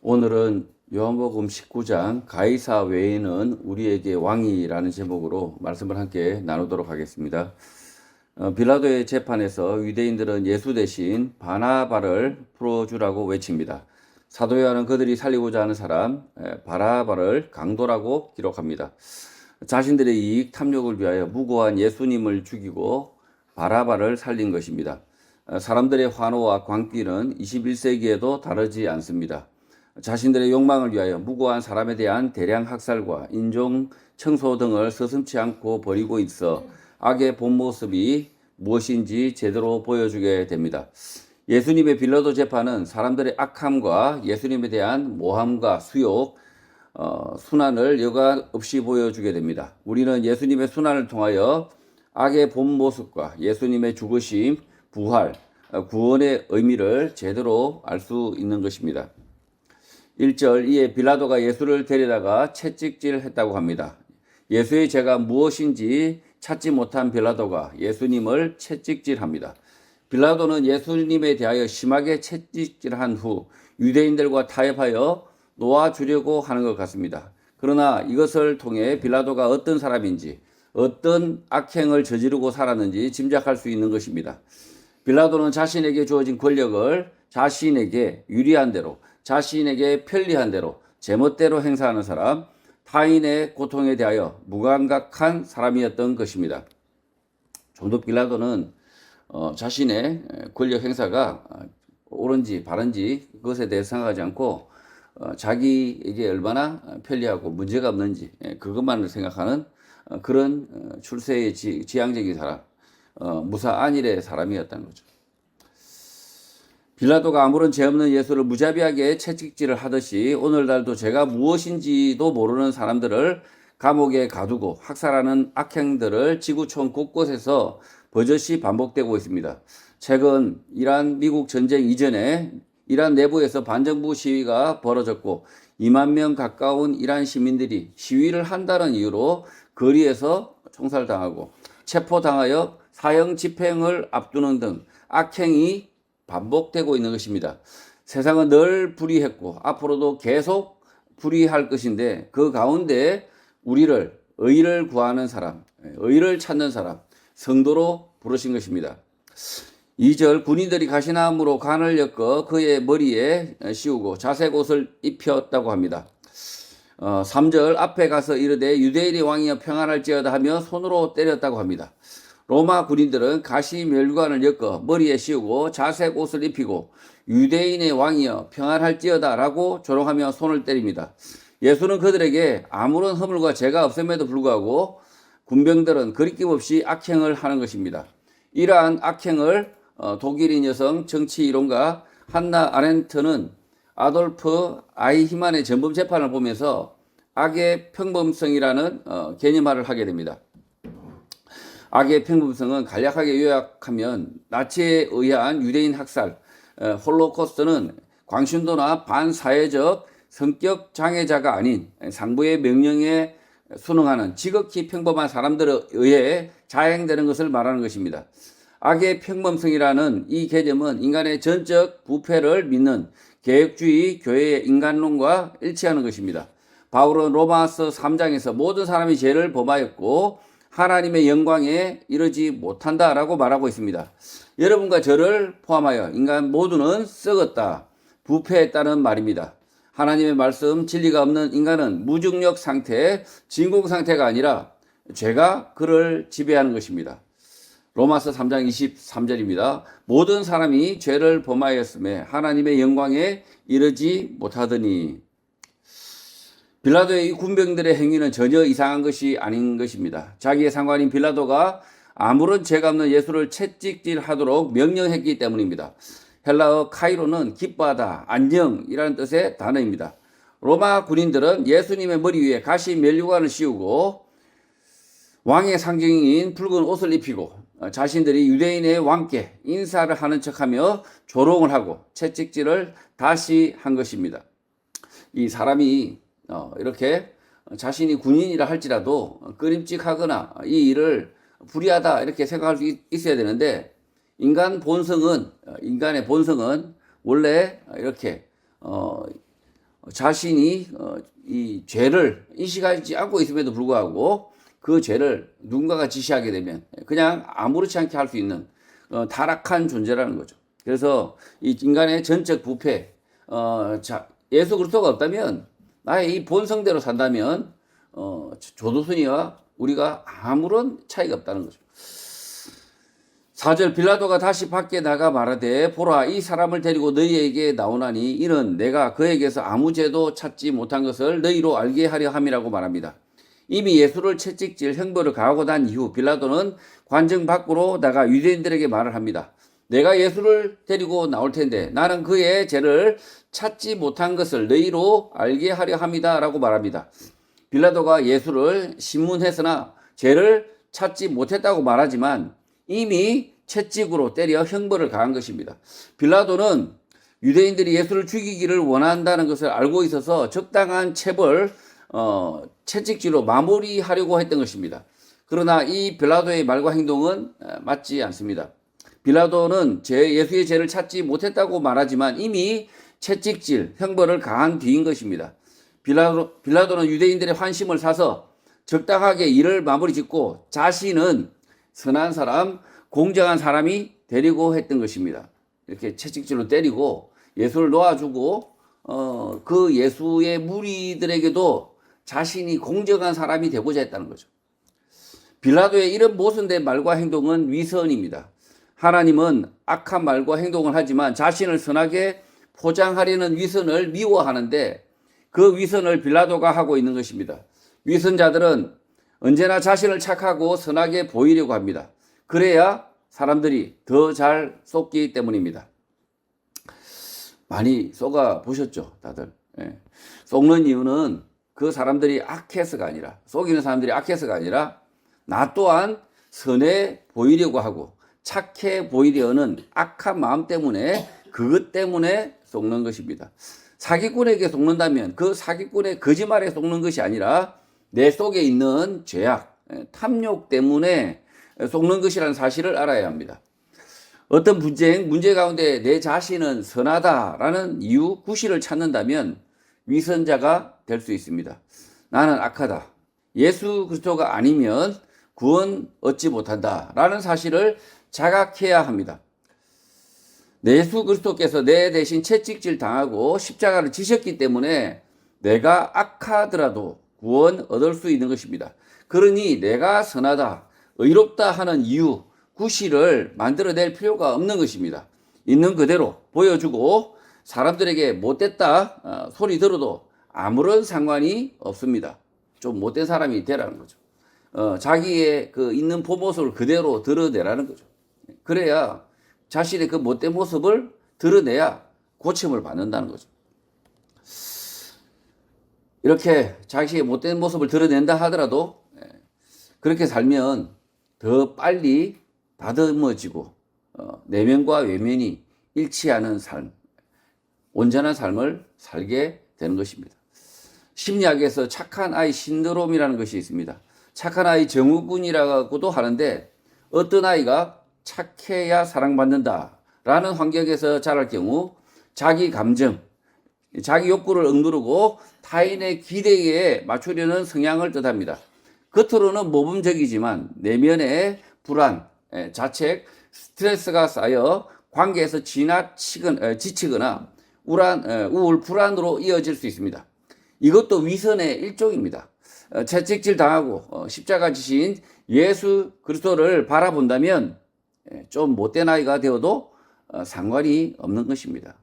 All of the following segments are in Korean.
오늘은 요한복음 19장 가이사 외에는 우리에게 왕이라는 제목으로 말씀을 함께 나누도록 하겠습니다. 빌라도의 재판에서 유대인들은 예수 대신 바나바를 풀어주라고 외칩니다. 사도 요한은 그들이 살리고자 하는 사람 바라바를 강도라고 기록합니다. 자신들의 이익 탐욕을 위하여 무고한 예수님을 죽이고 바라바를 살린 것입니다. 사람들의 환호와 광기는 21세기에도 다르지 않습니다. 자신들의 욕망을 위하여 무고한 사람에 대한 대량 학살과 인종 청소 등을 서슴지 않고 벌이고 있어 악의 본 모습이 무엇인지 제대로 보여주게 됩니다. 예수님의 빌라도 재판은 사람들의 악함과 예수님에 대한 모함과 수욕, 순환을 여과 없이 보여주게 됩니다. 우리는 예수님의 순환을 통하여 악의 본 모습과 예수님의 죽으심, 부활, 구원의 의미를 제대로 알 수 있는 것입니다. 1절 이에 빌라도가 예수를 데려다가 채찍질했다고 합니다. 예수의 죄가 무엇인지 찾지 못한 빌라도가 예수님을 채찍질합니다. 빌라도는 예수님에 대하여 심하게 채찍질한 후 유대인들과 타협하여 놓아주려고 하는 것 같습니다. 그러나 이것을 통해 빌라도가 어떤 사람인지 어떤 악행을 저지르고 살았는지 짐작할 수 있는 것입니다. 빌라도는 자신에게 주어진 권력을 자신에게 유리한 대로 자신에게 편리한 대로 제멋대로 행사하는 사람, 타인의 고통에 대하여 무감각한 사람이었던 것입니다. 좀 더 빌라도는 자신의 권력 행사가 옳은지 바른지 그것에 대해 생각하지 않고 자기에게 얼마나 편리하고 문제가 없는지 그것만을 생각하는 그런 출세의 지향적인 사람, 무사 안일의 사람이었다는 거죠. 빌라도가 아무런 죄 없는 예수를 무자비하게 채찍질을 하듯이 오늘날도 죄가 무엇인지도 모르는 사람들을 감옥에 가두고 학살하는 악행들을 지구촌 곳곳에서 버젓이 반복되고 있습니다. 최근 이란 미국 전쟁 이전에 이란 내부에서 반정부 시위가 벌어졌고 2만 명 가까운 이란 시민들이 시위를 한다는 이유로 거리에서 총살당하고 체포당하여 사형 집행을 앞두는 등 악행이 반복되고 있는 것입니다. 세상은 늘 불의했고 앞으로도 계속 불의할 것인데 그 가운데 우리를 의를 구하는 사람, 의를 찾는 사람, 성도로 부르신 것입니다. 2절 군인들이 가시나무로 관을 엮어 그의 머리에 씌우고 자색 옷을 입혔다고 합니다. 3절 앞에 가서 이르되 유대인의 왕이여 평안할지어다 하며 손으로 때렸다고 합니다. 로마 군인들은 가시 멸관을 엮어 머리에 씌우고 자색 옷을 입히고 유대인의 왕이여 평안할지어다 라고 조롱하며 손을 때립니다. 예수는 그들에게 아무런 허물과 죄가 없음에도 불구하고 군병들은 거리낌 없이 악행을 하는 것입니다. 이러한 악행을 독일인 여성 정치이론가 한나 아렌트는 아돌프 아이히만의 전범 재판을 보면서 악의 평범성이라는 개념화를 하게 됩니다. 악의 평범성은 간략하게 요약하면 나치에 의한 유대인 학살, 홀로코스트는 광신도나 반사회적 성격 장애자가 아닌 상부의 명령에 순응하는 지극히 평범한 사람들에 의해 자행되는 것을 말하는 것입니다. 악의 평범성이라는 이 개념은 인간의 전적 부패를 믿는 개혁주의 교회의 인간론과 일치하는 것입니다. 바울은 로마서 3장에서 모든 사람이 죄를 범하였고 하나님의 영광에 이르지 못한다라고 말하고 있습니다. 여러분과 저를 포함하여 인간 모두는 썩었다, 부패했다는 말입니다. 하나님의 말씀, 진리가 없는 인간은 무중력 상태, 진공 상태가 아니라 죄가 그를 지배하는 것입니다. 로마서 3장 23절입니다. 모든 사람이 죄를 범하였음에 하나님의 영광에 이르지 못하더니 빌라도의 이 군병들의 행위는 전혀 이상한 것이 아닌 것입니다. 자기의 상관인 빌라도가 아무런 죄가 없는 예수를 채찍질하도록 명령했기 때문입니다. 헬라어 카이로는 기뻐하다, 안녕이라는 뜻의 단어입니다. 로마 군인들은 예수님의 머리 위에 가시 면류관을 씌우고 왕의 상징인 붉은 옷을 입히고 자신들이 유대인의 왕께 인사를 하는 척하며 조롱을 하고 채찍질을 다시 한 것입니다. 이 사람이 이렇게 자신이 군인이라 할지라도 꺼림칙하거나 이 일을 불의하다 이렇게 생각할 수 있어야 되는데 인간의 본성은 원래 이렇게 자신이 이 죄를 인식하지 않고 있음에도 불구하고 그 죄를 누군가가 지시하게 되면 그냥 아무렇지 않게 할 수 있는 타락한 존재라는 거죠. 그래서 이 인간의 전적 부패, 예수 그리스도가 없다면 나의 이 본성대로 산다면 조두순이와 우리가 아무런 차이가 없다는 거죠. 4절 빌라도가 다시 밖에 나가 말하되 보라 이 사람을 데리고 너희에게 나오나니 이는 내가 그에게서 아무 죄도 찾지 못한 것을 너희로 알게 하려 함이라고 말합니다. 이미 예수를 채찍질 형벌을 가하고 난 이후 빌라도는 관정 밖으로 나가 유대인들에게 말을 합니다. 내가 예수를 데리고 나올 텐데 나는 그의 죄를 찾지 못한 것을 너희로 알게 하려 합니다 라고 말합니다. 빌라도가 예수를 신문했으나 죄를 찾지 못했다고 말하지만 이미 채찍으로 때려 형벌을 가한 것입니다. 빌라도는 유대인들이 예수를 죽이기를 원한다는 것을 알고 있어서 적당한 체벌, 채찍질로 마무리하려고 했던 것입니다. 그러나 이 빌라도의 말과 행동은 맞지 않습니다. 빌라도는 예수의 죄를 찾지 못했다고 말하지만 이미 채찍질, 형벌을 가한 뒤인 것입니다. 빌라도는 유대인들의 환심을 사서 적당하게 일을 마무리 짓고 자신은 선한 사람, 공정한 사람이 되려고 했던 것입니다. 이렇게 채찍질로 때리고 예수를 놓아주고 그 예수의 무리들에게도 자신이 공정한 사람이 되고자 했다는 거죠. 빌라도의 이런 모순된 말과 행동은 위선입니다. 하나님은 악한 말과 행동을 하지만 자신을 선하게 포장하려는 위선을 미워하는데 그 위선을 빌라도가 하고 있는 것입니다. 위선자들은 언제나 자신을 착하고 선하게 보이려고 합니다. 그래야 사람들이 더 잘 속기 때문입니다. 많이 속아 보셨죠, 다들? 예. 속는 이유는 그 사람들이 악해서가 아니라, 속이는 사람들이 악해서가 아니라 나 또한 선해 보이려고 하고 착해 보이려는 악한 마음 때문에 그것 때문에 속는 것입니다. 사기꾼에게 속는다면 그 사기꾼의 거짓말에 속는 것이 아니라 내 속에 있는 죄악, 탐욕 때문에 속는 것이라는 사실을 알아야 합니다. 어떤 문제 가운데 내 자신은 선하다라는 이유, 구실을 찾는다면 위선자가 될 수 있습니다. 나는 악하다. 예수 그리스도가 아니면 구원 얻지 못한다라는 사실을 자각해야 합니다. 예수 그리스도께서 내 대신 채찍질 당하고 십자가를 지셨기 때문에 내가 악하더라도 구원 얻을 수 있는 것입니다. 그러니 내가 선하다, 의롭다 하는 이유, 구실을 만들어낼 필요가 없는 것입니다. 있는 그대로 보여주고 사람들에게 못됐다 소리 들어도 아무런 상관이 없습니다. 좀 못된 사람이 되라는 거죠. 자기의 그 있는 본모습을 그대로 드러내라는 거죠. 그래야 자신의 그 못된 모습을 드러내야 고침을 받는다는 거죠. 이렇게 자신의 못된 모습을 드러낸다 하더라도 그렇게 살면 더 빨리 다듬어지고 내면과 외면이 일치하는 삶, 온전한 삶을 살게 되는 것입니다. 심리학에서 착한 아이 신드롬이라는 것이 있습니다. 착한 아이 증후군이라고도 하는데 어떤 아이가 착해야 사랑받는다라는 환경에서 자랄 경우 자기 감정, 자기 욕구를 억누르고 타인의 기대에 맞추려는 성향을 뜻합니다. 겉으로는 모범적이지만 내면에 불안, 자책, 스트레스가 쌓여 관계에서 지치거나 우울, 불안으로 이어질 수 있습니다. 이것도 위선의 일종입니다. 채찍질 당하고 십자가 지신 예수 그리스도를 바라본다면 좀 못된 아이가 되어도 상관이 없는 것입니다.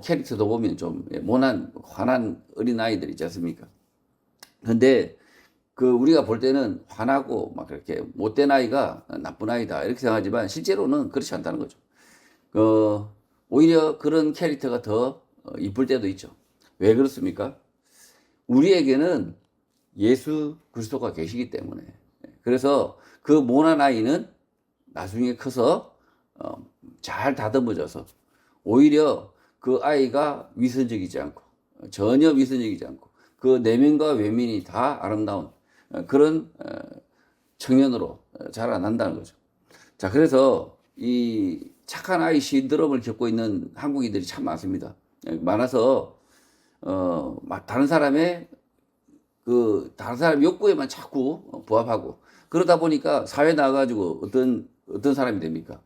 캐릭터도 보면 좀 모난, 화난 어린 아이들 있지 않습니까? 근데 우리가 볼 때는 화나고 막 그렇게 못된 아이가 나쁜 아이다 이렇게 생각하지만 실제로는 그렇지 않다는 거죠. 오히려 그런 캐릭터가 더 이쁠 때도 있죠. 왜 그렇습니까? 우리에게는 예수 그리스도가 계시기 때문에. 그래서 그 모난 아이는 나중에 커서 잘 다듬어져서 오히려 그 아이가 위선적이지 않고 전혀 위선적이지 않고 그 내면과 외면이 다 아름다운 그런 청년으로 자라난다는 거죠. 자, 그래서 이 착한 아이 신드롬을 겪고 있는 한국인들이 참 많습니다. 많아서 다른 사람의 다른 사람 욕구에만 자꾸 부합하고, 그러다 보니까 사회에 나가가지고 어떤 사람이 됩니까?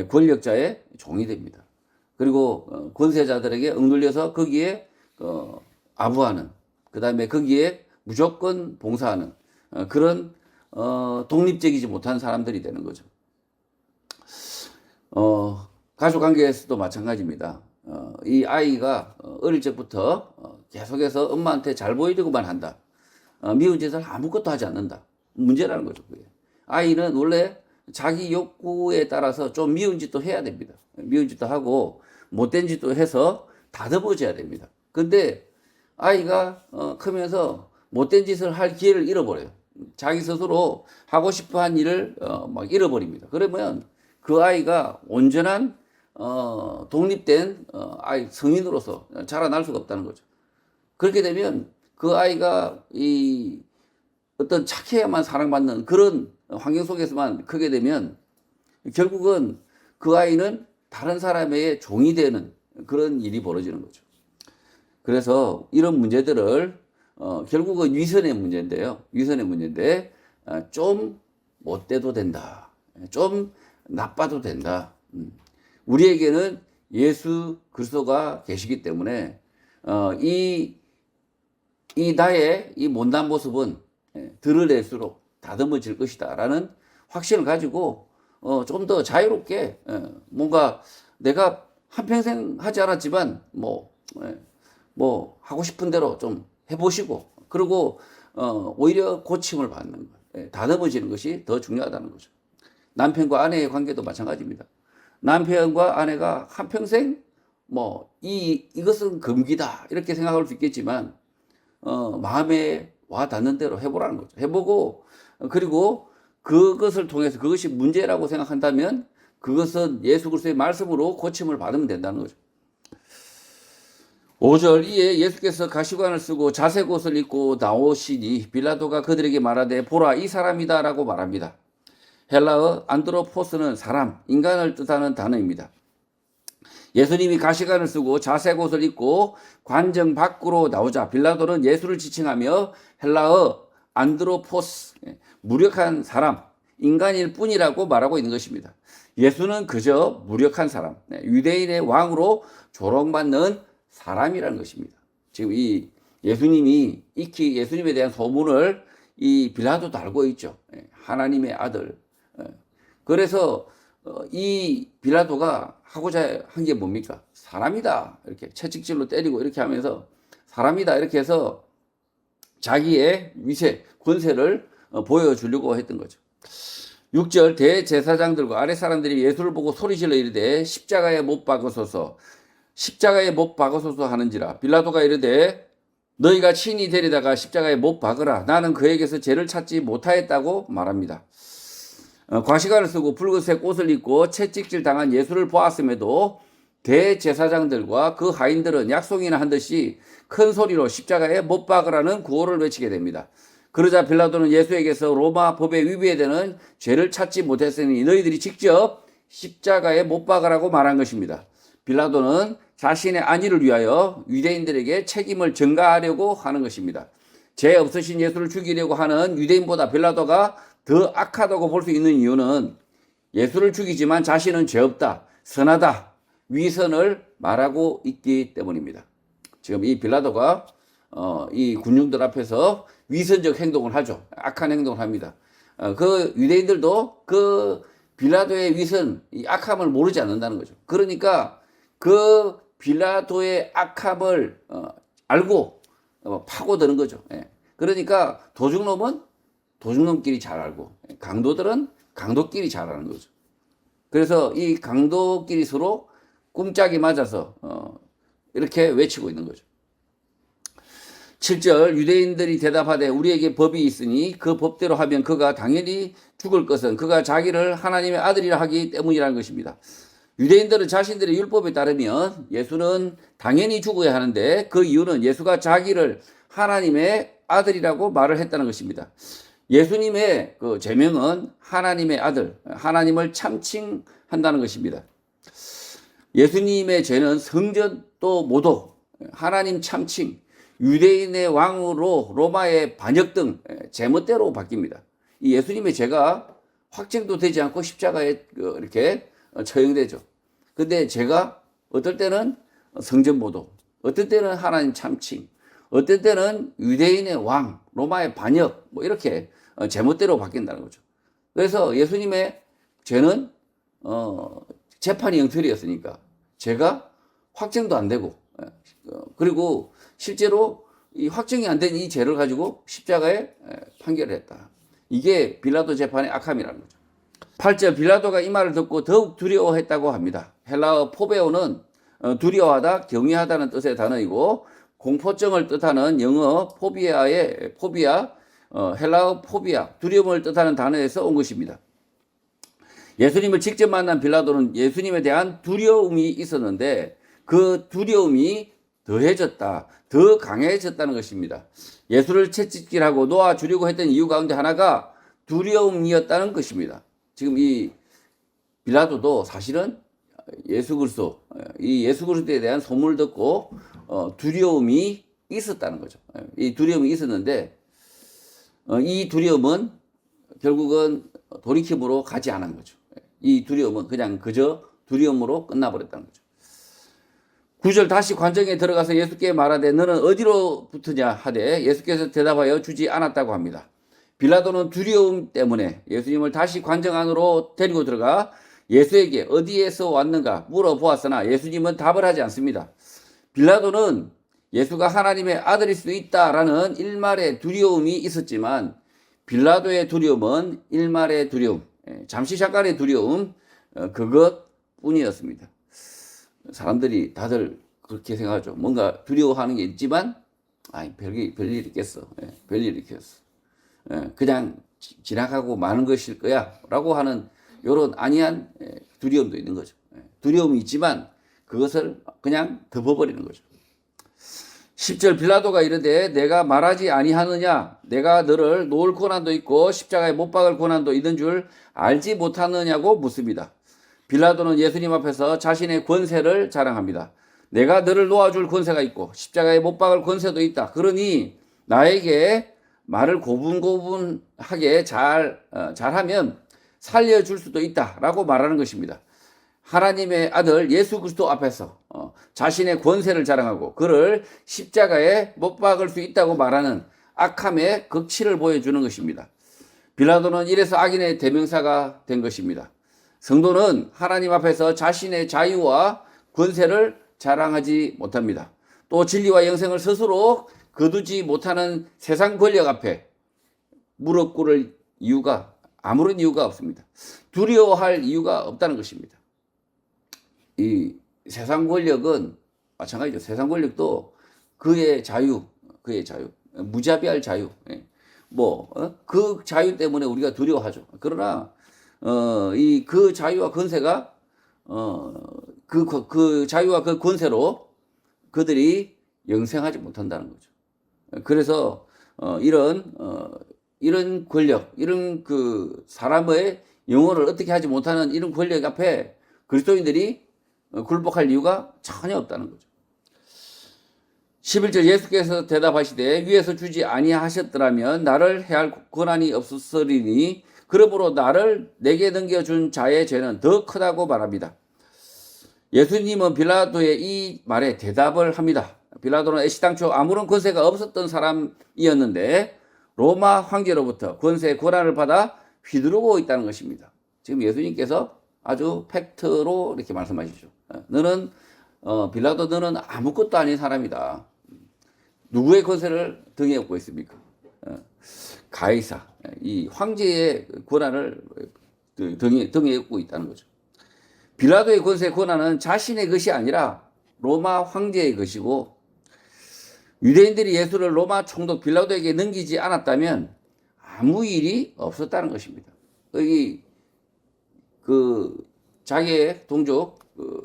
권력자의 종이 됩니다. 그리고 권세자들에게 억눌려서 거기에 아부하는, 그 다음에 거기에 무조건 봉사하는 그런 독립적이지 못한 사람들이 되는 거죠. 가족 관계에서도 마찬가지입니다. 이 아이가 어릴 적부터 계속해서 엄마한테 잘 보이려고만 한다. 미운 짓을 아무것도 하지 않는다. 문제라는 거죠, 그게. 아이는 원래 자기 욕구에 따라서 좀 미운 짓도 해야 됩니다. 미운 짓도 하고 못된 짓도 해서 다듬어져야 됩니다. 근데 아이가 크면서 못된 짓을 할 기회를 잃어버려요. 자기 스스로 하고 싶어 한 일을 막 잃어버립니다. 그러면 그 아이가 온전한 독립된 아이 성인으로서 자라날 수가 없다는 거죠. 그렇게 되면 그 아이가 이 어떤 착해야만 사랑받는 그런 환경 속에서만 크게 되면 결국은 그 아이는 다른 사람의 종이 되는 그런 일이 벌어지는 거죠. 그래서 이런 문제들을 결국은 위선의 문제인데요. 위선의 문제인데 좀 못돼도 된다. 좀 나빠도 된다. 우리에게는 예수 그리스도가 계시기 때문에 이 나의 이 못난 모습은 드러낼수록 다듬어질 것이다 라는 확신을 가지고 좀 더 자유롭게 뭔가 내가 한평생 하지 않았지만 뭐 하고 싶은 대로 좀 해보시고, 그리고 오히려 고침을 받는 것, 다듬어지는 것이 더 중요하다는 거죠. 남편과 아내의 관계도 마찬가지입니다. 남편과 아내가 한평생 이것은 금기다 이렇게 생각할 수 있겠지만 마음에 와 닿는 대로 해보라는 거죠. 해보고 그리고 그것을 통해서 그것이 문제라고 생각한다면 그것은 예수 그리스도의 말씀으로 고침을 받으면 된다는 거죠. 5절 이에 예수께서 가시관을 쓰고 자색 옷을 입고 나오시니 빌라도가 그들에게 말하되 보라 이 사람이다 라고 말합니다. 헬라어 안드로포스는 사람, 인간을 뜻하는 단어입니다. 예수님이 가시관을 쓰고 자색 옷을 입고 관정 밖으로 나오자 빌라도는 예수를 지칭하며 헬라어 안드로포스, 무력한 사람, 인간일 뿐이라고 말하고 있는 것입니다. 예수는 그저 무력한 사람, 유대인의 왕으로 조롱받는 사람이라는 것입니다. 지금 이 예수님이 익히 예수님에 대한 소문을 이 빌라도도 알고 있죠. 하나님의 아들. 그래서 이 빌라도가 하고자 한 게 뭡니까? 사람이다. 이렇게 채찍질로 때리고 이렇게 하면서 사람이다. 이렇게 해서 자기의 위세, 권세를 보여주려고 했던 거죠. 6절 대제사장들과 아랫 사람들이 예수를 보고 소리질러 이르되 십자가에 못 박으소서 하는지라. 빌라도가 이르되 너희가 친히 데리다가 십자가에 못 박으라. 나는 그에게서 죄를 찾지 못하였다고 말합니다. 과시관을 쓰고 붉은색 옷을 입고 채찍질 당한 예수를 보았음에도 대제사장들과 그 하인들은 약속이나 한 듯이 큰 소리로 십자가에 못 박으라는 구호를 외치게 됩니다. 그러자 빌라도는 예수에게서 로마 법에 위배되는 죄를 찾지 못했으니 너희들이 직접 십자가에 못 박으라고 말한 것입니다. 빌라도는 자신의 안위를 위하여 유대인들에게 책임을 전가하려고 하는 것입니다. 죄 없으신 예수를 죽이려고 하는 유대인보다 빌라도가 더 악하다고 볼 수 있는 이유는 예수를 죽이지만 자신은 죄 없다, 선하다, 위선을 말하고 있기 때문입니다. 지금 이 빌라도가 이 군중들 앞에서 위선적 행동을 하죠. 악한 행동을 합니다. 그 유대인들도 그 빌라도의 위선, 이 악함을 모르지 않는다는 거죠. 그러니까 그 빌라도의 악함을 알고 파고드는 거죠. 그러니까 도둑놈은 도둑놈끼리 잘 알고 강도들은 강도끼리 잘 아는 거죠. 그래서 이 강도끼리 서로 꿍짝이 맞아서 이렇게 외치고 있는 거죠. 7절 유대인들이 대답하되 우리에게 법이 있으니 그 법대로 하면 그가 당연히 죽을 것은 그가 자기를 하나님의 아들이라 하기 때문이라는 것입니다. 유대인들은 자신들의 율법에 따르면 예수는 당연히 죽어야 하는데 그 이유는 예수가 자기를 하나님의 아들이라고 말을 했다는 것입니다. 예수님의 그 제명은 하나님의 아들, 하나님을 참칭한다는 것입니다. 예수님의 죄는 성전 또 모독, 하나님 참칭, 유대인의 왕으로 로마의 반역 등 제멋대로 바뀝니다. 이 예수님의 죄가 확정도 되지 않고 십자가에 이렇게 처형되죠. 근데 죄가 어떨 때는 성전모독, 어떨 때는 하나님 참칭, 어떨 때는 유대인의 왕, 로마의 반역, 뭐 이렇게 제멋대로 바뀐다는 거죠. 그래서 예수님의 죄는 재판이 영철이었으니까 죄가 확정도 안 되고, 그리고 실제로 이 확정이 안 된 이 죄를 가지고 십자가에 판결을 했다. 이게 빌라도 재판의 악함이라는 거죠. 8절, 빌라도가 이 말을 듣고 더욱 두려워했다고 합니다. 헬라어 포베오는 두려워하다, 경외하다는 뜻의 단어이고, 공포증을 뜻하는 영어 포비아, 헬라어 포비아, 두려움을 뜻하는 단어에서 온 것입니다. 예수님을 직접 만난 빌라도는 예수님에 대한 두려움이 있었는데 그 두려움이 더해졌다, 더 강해졌다는 것입니다. 예수를 채찍질하고 놓아주려고 했던 이유 가운데 하나가 두려움이었다는 것입니다. 지금 이 빌라도도 사실은 예수 그리스도에 대한 소문을 듣고 두려움이 있었다는 거죠. 이 두려움이 있었는데 이 두려움은 결국은 돌이킴으로 가지 않은 거죠. 이 두려움은 그냥 그저 두려움으로 끝나버렸다는 거죠. 9절, 다시 관정에 들어가서 예수께 말하되 너는 어디로 붙으냐 하되 예수께서 대답하여 주지 않았다고 합니다. 빌라도는 두려움 때문에 예수님을 다시 관정 안으로 데리고 들어가 예수에게 어디에서 왔는가 물어보았으나 예수님은 답을 하지 않습니다. 빌라도는 예수가 하나님의 아들일 수 있다라는 일말의 두려움이 있었지만 빌라도의 두려움은 일말의 두려움, 잠시 잠깐의 두려움, 그것뿐이었습니다. 사람들이 다들 그렇게 생각하죠. 뭔가 두려워하는 게 있지만 별일 있겠어. 별일 있겠어. 그냥 지나가고 마는 것일 거야 라고 하는 이런 아니한 두려움도 있는 거죠. 두려움이 있지만 그것을 그냥 덮어버리는 거죠. 10절, 빌라도가 이르되 내가 말하지 아니하느냐, 내가 너를 놓을 고난도 있고 십자가에 못 박을 고난도 있는 줄 알지 못하느냐고 묻습니다. 빌라도는 예수님 앞에서 자신의 권세를 자랑합니다. 내가 너를 놓아줄 권세가 있고 십자가에 못 박을 권세도 있다. 그러니 나에게 말을 고분고분하게 잘하면 살려줄 수도 있다 라고 말하는 것입니다. 하나님의 아들 예수 그리스도 앞에서 자신의 권세를 자랑하고 그를 십자가에 못 박을 수 있다고 말하는 악함의 극치를 보여주는 것입니다. 빌라도는 이래서 악인의 대명사가 된 것입니다. 성도는 하나님 앞에서 자신의 자유와 권세를 자랑하지 못합니다. 또 진리와 영생을 스스로 거두지 못하는 세상 권력 앞에 무릎 꿇을 이유가 아무런 이유가 없습니다. 두려워할 이유가 없다는 것입니다. 이 세상 권력은 마찬가지죠. 세상 권력도 그의 자유, 무자비할 자유, 그 자유 때문에 우리가 두려워하죠. 그러나 그 자유와 권세가 그 자유와 그 권세로 그들이 영생하지 못한다는 거죠. 그래서 이런 권력, 이런 그 사람의 영혼을 어떻게 하지 못하는 이런 권력 앞에 그리스도인들이 굴복할 이유가 전혀 없다는 거죠. 11절, 예수께서 대답하시되 위에서 주지 아니하셨더라면 나를 해할 권한이 없었으리니 그러므로 나를 내게 넘겨준 자의 죄는 더 크다고 말합니다. 예수님은 빌라도의 이 말에 대답을 합니다. 빌라도는 애시당초 아무런 권세가 없었던 사람이었는데 로마 황제로부터 권세 권한을 받아 휘두르고 있다는 것입니다. 지금 예수님께서 아주 팩트로 이렇게 말씀하시죠. 빌라도 너는 아무것도 아닌 사람이다. 누구의 권세를 등에 업고 있습니까? 가이사, 이 황제의 권한을 등에 업고 있다는 거죠. 빌라도의 권세 권한은 자신의 것이 아니라 로마 황제의 것이고 유대인들이 예수를 로마 총독 빌라도에게 넘기지 않았다면 아무 일이 없었다는 것입니다. 자기의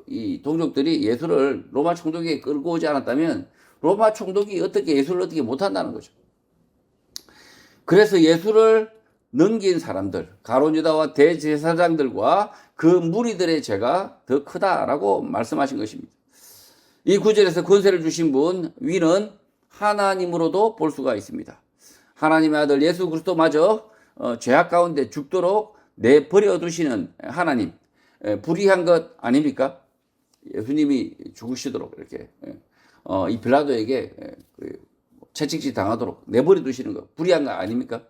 이 동족들이 예수를 로마 총독에게 끌고 오지 않았다면 로마 총독이 예수를 어떻게 못한다는 거죠. 그래서 예수를 넘긴 사람들, 가룟유다와 대제사장들과 그 무리들의 죄가 더 크다라고 말씀하신 것입니다. 이 구절에서 권세를 주신 분, 위는 하나님으로도 볼 수가 있습니다. 하나님의 아들 예수 그리스도마저 죄악 가운데 죽도록 내버려 두시는 하나님, 불의한 것 아닙니까? 예수님이 죽으시도록 이렇게 이 빌라도에게 채찍질 당하도록 내버려 두시는 것 불의한 거 아닙니까?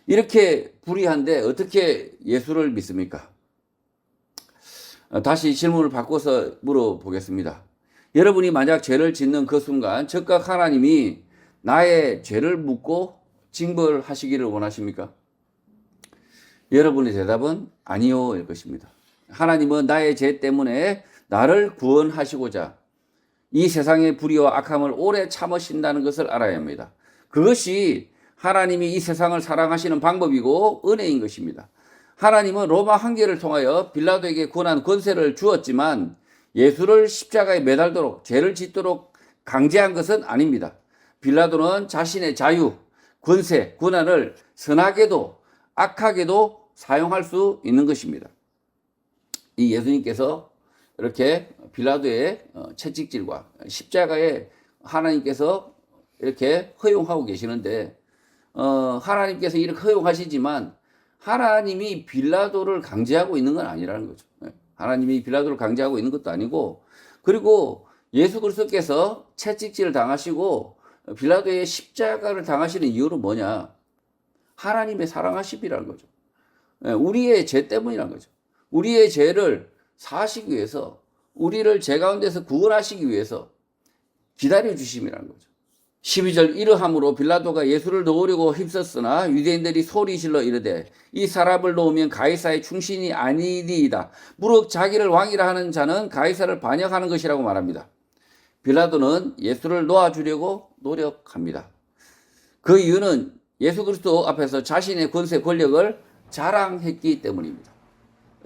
이렇게 불의한데 어떻게 예수를 믿습니까? 다시 질문을 바꿔서 물어보겠습니다. 여러분이 만약 죄를 짓는 그 순간 즉각 하나님이 나의 죄를 묻고 징벌하시기를 원하십니까? 여러분의 대답은 아니요일 것입니다. 하나님은 나의 죄 때문에 나를 구원하시고자 이 세상의 불의와 악함을 오래 참으신다는 것을 알아야 합니다. 그것이 하나님이 이 세상을 사랑하시는 방법이고 은혜인 것입니다. 하나님은 로마 황제를 통하여 빌라도에게 권한 권세를 주었지만 예수를 십자가에 매달도록 죄를 짓도록 강제한 것은 아닙니다. 빌라도는 자신의 자유, 권세, 권한을 선하게도 악하게도 사용할 수 있는 것입니다. 이 예수님께서 이렇게 빌라도의 채찍질과 십자가에 하나님께서 이렇게 허용하고 계시는데 하나님께서 이렇게 허용하시지만 하나님이 빌라도를 강제하고 있는 건 아니라는 거죠. 하나님이 빌라도를 강제하고 있는 것도 아니고 그리고 예수 그리스도께서 채찍질을 당하시고 빌라도의 십자가를 당하시는 이유는 뭐냐? 하나님의 사랑하심이라는 거죠. 우리의 죄 때문이라는 거죠. 우리의 죄를 사하시기 위해서 우리를 죄 가운데서 구원하시기 위해서 기다려 주심이라는 거죠. 12절 이러함으로 빌라도가 예수를 넣으려고 힘썼으나 유대인들이 소리질러 이르되 이 사람을 놓으면 가이사의 충신이 아니니이다. 무릇 자기를 왕이라 하는 자는 가이사를 반역하는 것이라고 말합니다. 빌라도는 예수를 놓아주려고 노력합니다. 그 이유는 예수 그리스도 앞에서 자신의 권세 권력을 자랑했기 때문입니다.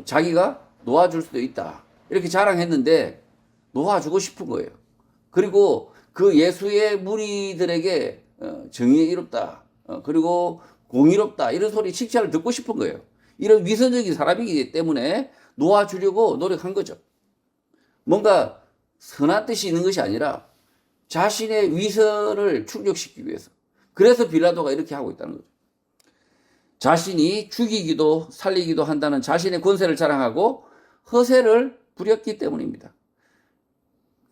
자기가 놓아줄 수도 있다. 이렇게 자랑했는데 놓아주고 싶은 거예요. 그리고 그 예수의 무리들에게 정의에 이롭다. 그리고 공의롭다. 이런 소리 칭찬을 듣고 싶은 거예요. 이런 위선적인 사람이기 때문에 놓아주려고 노력한 거죠. 뭔가 선한 뜻이 있는 것이 아니라 자신의 위선을 충족시키기 위해서. 그래서 빌라도가 이렇게 하고 있다는 거죠. 자신이 죽이기도 살리기도 한다는 자신의 권세를 자랑하고 허세를 부렸기 때문입니다.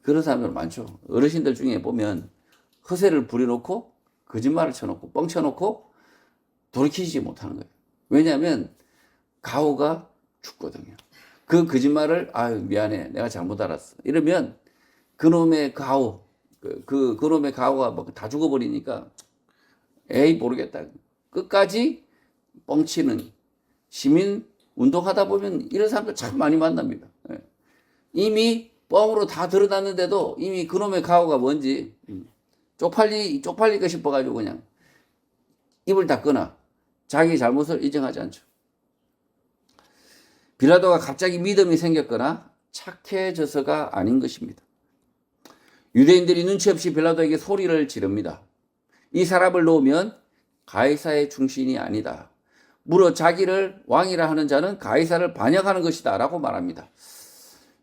그런 사람들 많죠. 어르신들 중에 보면 허세를 부려놓고 거짓말을 쳐놓고 뻥 쳐놓고 돌이키지 못하는 거예요. 왜냐하면 가오가 죽거든요. 그 거짓말을 아유 미안해 내가 잘못 알았어 이러면 그놈의 가오 그놈의 가오가 막 다 죽어버리니까 에이 모르겠다 끝까지 뻥치는 시민 운동하다 보면 이런 사람들 참 많이 만납니다. 이미 뻥으로 다 드러났는데도 이미 그놈의 가오가 뭔지 쪽팔리고 싶어가지고 그냥 입을 닫거나 자기 잘못을 인정하지 않죠. 빌라도가 갑자기 믿음이 생겼거나 착해져서가 아닌 것입니다. 유대인들이 눈치 없이 빌라도에게 소리를 지릅니다. 이 사람을 놓으면 가이사의 충신이 아니다. 무릇 자기를 왕이라 하는 자는 가이사를 반역하는 것이다 라고 말합니다.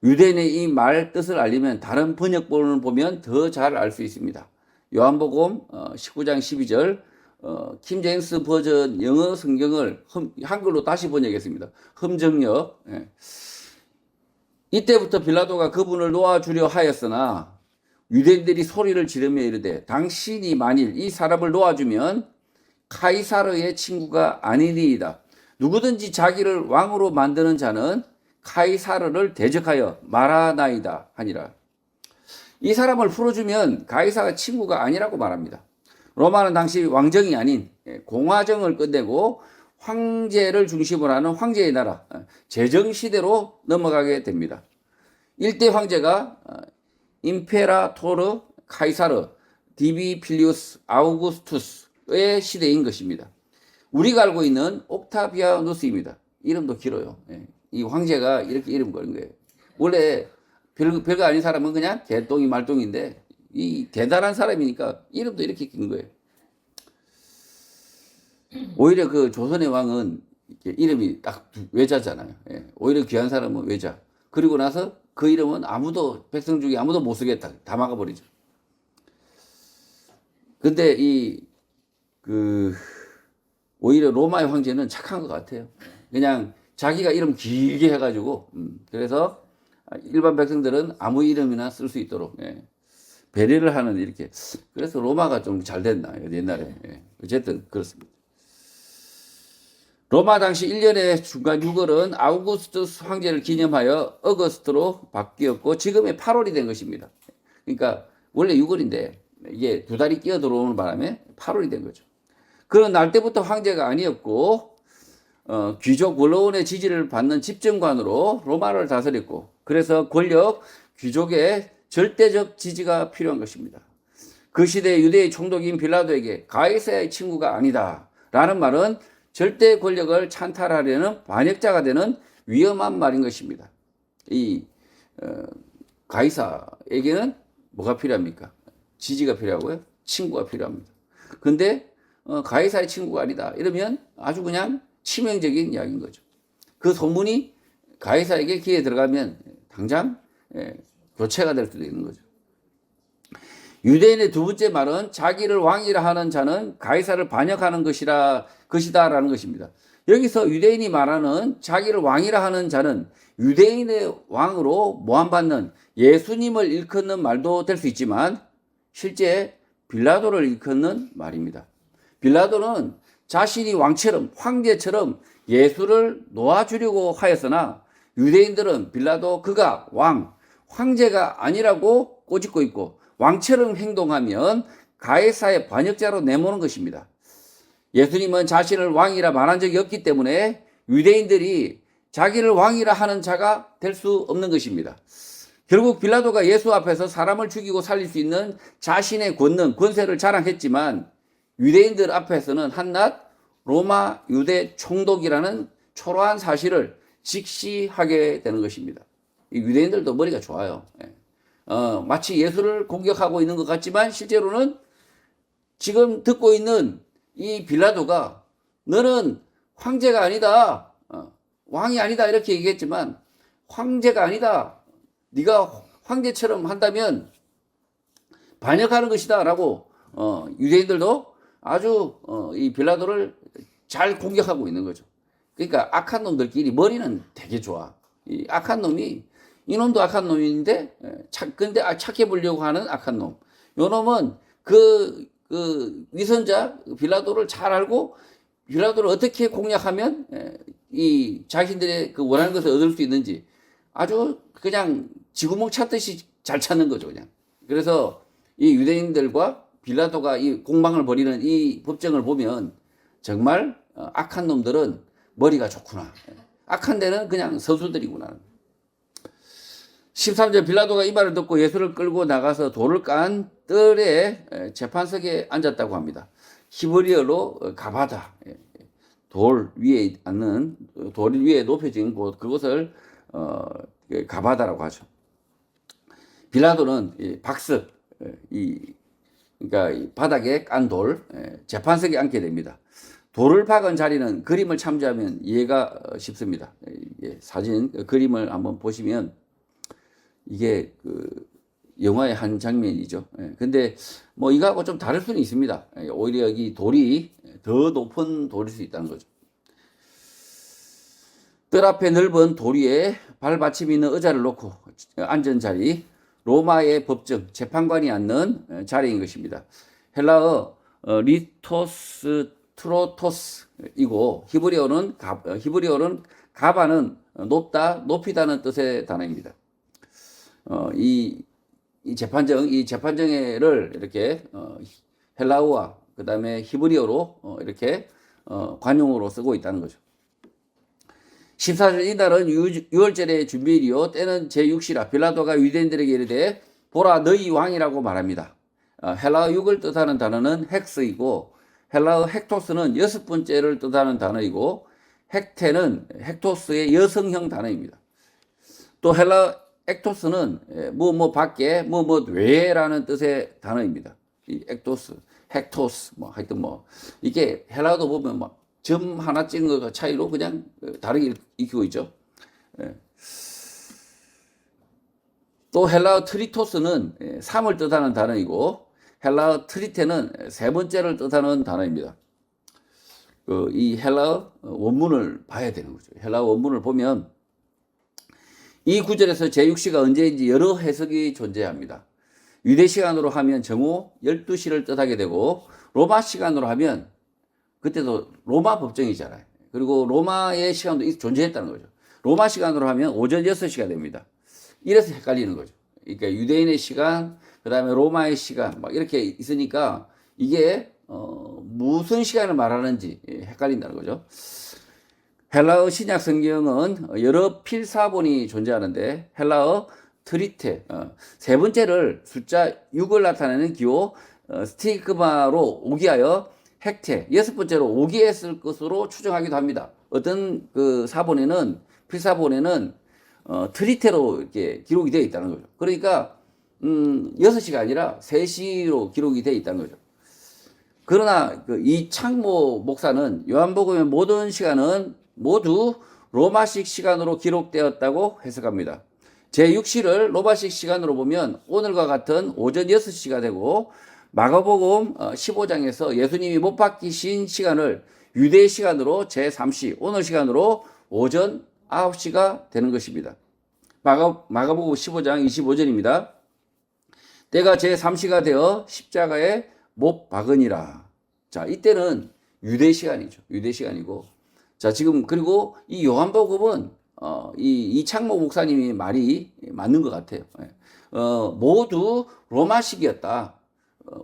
유대인의 이 말 뜻을 알리면 다른 번역본을 보면 더 잘 알 수 있습니다. 요한복음 19장 12절 킴 제임스 버전 영어 성경을 한글로 다시 번역했습니다. 흠정역. 이때부터 빌라도가 그분을 놓아주려 하였으나 유대인들이 소리를 지르며 이르되 당신이 만일 이 사람을 놓아주면 카이사르의 친구가 아니니이다. 누구든지 자기를 왕으로 만드는 자는 카이사르를 대적하여 말하나이다 하니라. 이 사람을 풀어주면 가이사가 친구가 아니라고 말합니다. 로마는 당시 왕정이 아닌 공화정을 끝내고 황제를 중심으로 하는 황제의 나라, 제정시대로 넘어가게 됩니다. 일대 황제가 임페라토르 카이사르 디비필리우스 아우구스투스의 시대인 것입니다. 우리가 알고 있는 옥타비아누스입니다. 이름도 길어요. 이 황제가 이렇게 이름 걸은 거예요. 원래 별거 아닌 사람은 그냥 개똥이 말똥인데 이 대단한 사람이니까 이름도 이렇게 긴 거예요. 오히려 그 조선의 왕은 이름이 딱 외자잖아요. 오히려 귀한 사람은 외자. 그리고 나서 그 이름은 아무도 백성 중에 아무도 못 쓰겠다. 다 막아버리죠. 근데 오히려 로마의 황제는 착한 것 같아요. 그냥 자기가 이름 길게 해가지고, 그래서 일반 백성들은 아무 이름이나 쓸 수 있도록, 배려를 하는 이렇게. 그래서 로마가 좀 잘 됐나, 옛날에. 어쨌든 그렇습니다. 로마 당시 1년의 중간 6월은 아우구스투스 황제를 기념하여 어거스트로 바뀌었고 지금의 8월이 된 것입니다. 그러니까 원래 6월인데 이게 두 달이 끼어 들어오는 바람에 8월이 된 거죠. 그런 날 때부터 황제가 아니었고 귀족 원로원의 지지를 받는 집정관으로 로마를 다스렸고 그래서 권력 귀족의 절대적 지지가 필요한 것입니다. 그 시대 유대의 총독인 빌라도에게 가이사의 친구가 아니다 라는 말은 절대 권력을 찬탈하려는 반역자가 되는 위험한 말인 것입니다. 가이사에게는 뭐가 필요합니까? 지지가 필요하고요. 친구가 필요합니다. 근데 가이사의 친구가 아니다. 이러면 아주 그냥 치명적인 이야기인 거죠. 그 소문이 가이사에게 귀에 들어가면 당장 교체가 될 수도 있는 거죠. 유대인의 두 번째 말은 자기를 왕이라 하는 자는 가이사를 반역하는 것이다라는 것입니다. 여기서 유대인이 말하는 자기를 왕이라 하는 자는 유대인의 왕으로 모함받는 예수님을 일컫는 말도 될 수 있지만 실제 빌라도를 일컫는 말입니다. 빌라도는 자신이 왕처럼 황제처럼 예수를 놓아주려고 하였으나 유대인들은 빌라도 그가 황제가 아니라고 꼬집고 있고 왕처럼 행동하면 가이사의 반역자로 내모는 것입니다. 예수님은 자신을 왕이라 말한 적이 없기 때문에 유대인들이 자기를 왕이라 하는 자가 될 수 없는 것입니다. 결국 빌라도가 예수 앞에서 사람을 죽이고 살릴 수 있는 자신의 권세를 자랑했지만 유대인들 앞에서는 한낱 로마 유대 총독이라는 초라한 사실을 직시하게 되는 것입니다. 유대인들도 머리가 좋아요. 마치 예수를 공격하고 있는 것 같지만 실제로는 지금 듣고 있는 이 빌라도가 너는 황제가 아니다. 왕이 아니다. 이렇게 얘기했지만 황제가 아니다. 네가 황제처럼 한다면 반역하는 것이다. 라고 유대인들도 아주 이 빌라도를 잘 공격하고 있는 거죠. 그러니까 악한 놈들끼리 머리는 되게 좋아. 이 악한 놈이 이놈도 악한 놈인데 근데 착해 보려고 하는 악한 놈. 요 놈은 그 위선자 빌라도를 잘 알고 빌라도를 어떻게 공략하면 이 자신들의 그 원하는 것을 얻을 수 있는지 아주 그냥 지구멍 찾듯이 잘 찾는 거죠, 그냥. 그래서 이 유대인들과 빌라도가 이 공방을 벌이는 이 법정을 보면 정말 악한 놈들은 머리가 좋구나. 악한 데는 그냥 선수들이구나. 13절 빌라도가 이 말을 듣고 예수를 끌고 나가서 돌을 깐 뜰에 재판석에 앉았다고 합니다. 히브리어로 가바다, 돌 위에 앉는, 돌 위에 높여진 곳, 그것을 가바다라고 하죠. 빌라도는 박석, 그러니까 바닥에 깐 돌, 재판석에 앉게 됩니다. 돌을 박은 자리는 그림을 참조하면 이해가 쉽습니다. 사진, 그림을 한번 보시면 이게 영화의 한 장면이죠. 근데 뭐 이거하고 좀 다를 수는 있습니다. 오히려 이 돌이 더 높은 돌일 수 있다는 거죠. 뜰 앞에 넓은 돌 위에 발받침이 있는 의자를 놓고 앉은 자리, 로마의 법정, 재판관이 앉는 자리인 것입니다. 헬라어 리토스 트로토스이고 히브리어는 가바는 높다, 높이다는 뜻의 단어입니다. 이 재판정회를 이렇게 헬라어와 그 다음에 히브리어로 이렇게 관용어로 쓰고 있다는 거죠. 14절 이날은 유월절의 준비일이요 때는 제6시라 빌라도가 유대인들에게 이르되 보라 너희 왕이라고 말합니다. 헬라어 6을 뜻하는 단어는 헥스이고 헬라어 헥토스는 여섯 번째를 뜻하는 단어이고 헥토스의 여성형 단어입니다. 또 헬라어 헥토스는 밖에 외라는 뜻의 단어입니다. 이 헥토스 하여튼 이게 헬라어도 보면 점 하나 찍은 것 차이로 그냥 다르게 익히고 있죠. 또 헬라어 트리토스는 3을 뜻하는 단어이고 헬라어 트리테는 세 번째를 뜻하는 단어입니다. 이 헬라어 원문을 봐야 되는 거죠. 헬라어 원문을 보면 이 구절에서 제6시가 언제인지 여러 해석이 존재합니다. 유대 시간으로 하면 정오 12시를 뜻하게 되고 로마 시간으로 하면 그때도 로마 법정이잖아요. 그리고 로마의 시간도 존재했다는 거죠. 로마 시간으로 하면 오전 6시가 됩니다. 이래서 헷갈리는 거죠. 그러니까 유대인의 시간, 그 다음에 로마의 시간 막 이렇게 있으니까 이게 무슨 시간을 말하는지 헷갈린다는 거죠. 헬라어 신약 성경은 여러 필사본이 존재하는데 헬라어 트리테 세 번째를 숫자 6을 나타내는 기호 스티그마로 오기하여 헥테 여섯 번째로 오기했을 것으로 추정하기도 합니다. 어떤 그 사본에는 필사본에는 트리테로 이렇게 기록이 되어 있다는 거죠. 그러니까 6시가 아니라 3시로 기록이 되어 있다는 거죠. 그러나 이 창모 목사는 요한복음의 모든 시간은 모두 로마식 시간으로 기록되었다고 해석합니다. 제6시를 로마식 시간으로 보면 오늘과 같은 오전 6시가 되고 마가복음 15장에서 예수님이 못 박히신 시간을 유대 시간으로 제3시 오늘 시간으로 오전 9시가 되는 것입니다. 마가복음 15장 25절입니다. 때가 제3시가 되어 십자가에 못 박으니라. 자, 이때는 유대 시간이죠. 유대 시간이고. 자, 지금 그리고 이 요한복음은 이 이창모 목사님이 말이 맞는 것 같아요. 모두 로마식이었다.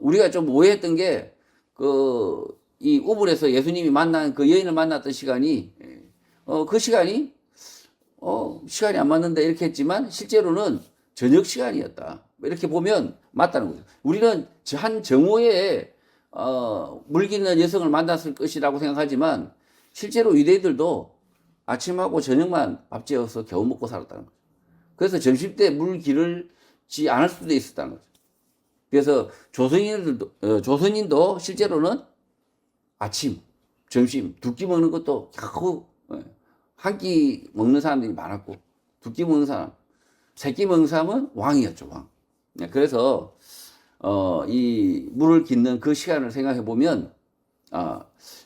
우리가 좀 오해했던 게 이 우물에서 예수님이 만난 그 여인을 만났던 시간이 그 시간이 시간이 안 맞는데 이렇게 했지만 실제로는 저녁 시간이었다. 이렇게 보면 맞다는 거죠. 우리는 한 정오에 물기는 여성을 만났을 것이라고 생각하지만 실제로 유대인들도 아침하고 저녁만 밥 지어서 겨우 먹고 살았다는 거죠. 그래서 점심 때 물 기르지 않을 수도 있었다는 거죠. 그래서 조선인도 실제로는 아침, 점심 두 끼 먹는 것도 겨우 한 끼 먹는 사람들이 많았고 두 끼 먹는 사람, 세 끼 먹는 사람은 왕이었죠, 왕. 그래서 이 물을 깃는 그 시간을 생각해 보면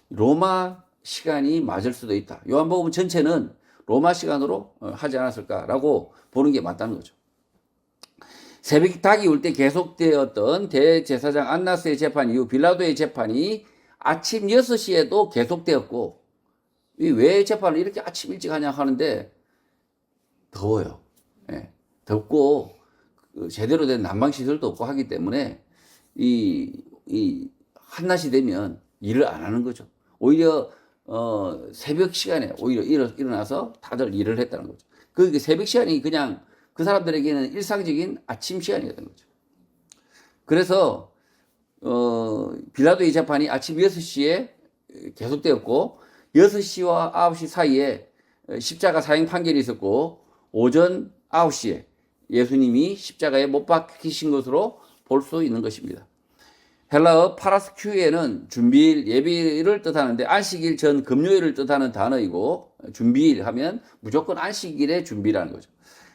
로마 시간이 맞을 수도 있다. 요한복음 전체는 로마 시간으로 하지 않았을까라고 보는 게 맞다는 거죠. 새벽 닭이 울 때 계속되었던 대제사장 안나스의 재판 이후 빌라도의 재판이 아침 6시에도 계속되었고 왜 재판을 이렇게 아침 일찍 하냐 하는데 더워요. 덥고 제대로 된 난방시설도 없고 하기 때문에 이 한낮이 되면 일을 안 하는 거죠. 오히려 새벽 시간에 오히려 일어나서 다들 일을 했다는 거죠. 그 새벽 시간이 그냥 그 사람들에게는 일상적인 아침 시간이었던 거죠. 그래서 빌라도의 재판이 아침 6시에 계속되었고 6시와 9시 사이에 십자가 사형 판결이 있었고 오전 9시에 예수님이 십자가에 못 박히신 것으로 볼 수 있는 것입니다. 헬라어 파라스큐에는 준비일, 예비일을 뜻하는데 안식일 전 금요일을 뜻하는 단어이고 준비일 하면 무조건 안식일의 준비라는 거죠.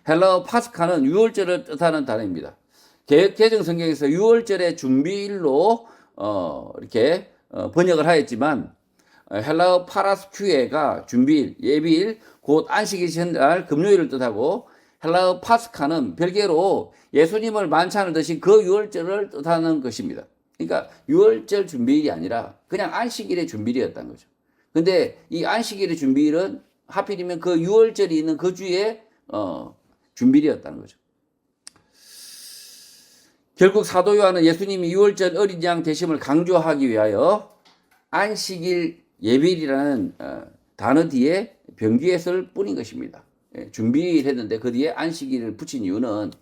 헬라어 파스카는 유월절을 뜻하는 단어입니다. 개정 성경에서 유월절의 준비일로 이렇게 번역을 하였지만 헬라어 파라스큐에가 준비일, 예비일, 곧 안식일 전날 금요일을 뜻하고 헬라어 파스카는 별개로 예수님을 만찬을 드신 그 유월절을 뜻하는 것입니다. 그러니까 유월절 준비일이 아니라 그냥 안식일의 준비일이었다는 거죠. 근데 이 안식일의 준비일은 하필이면 그 유월절이 있는 그 주에 준비일이었다는 거죠. 결국 사도 요한은 예수님이 유월절 어린 양 되심을 강조하기 위하여 안식일 예비일이라는 단어 뒤에 병기했을 뿐인 것입니다. 준비일 했는데 그 뒤에 안식일을 붙인 이유는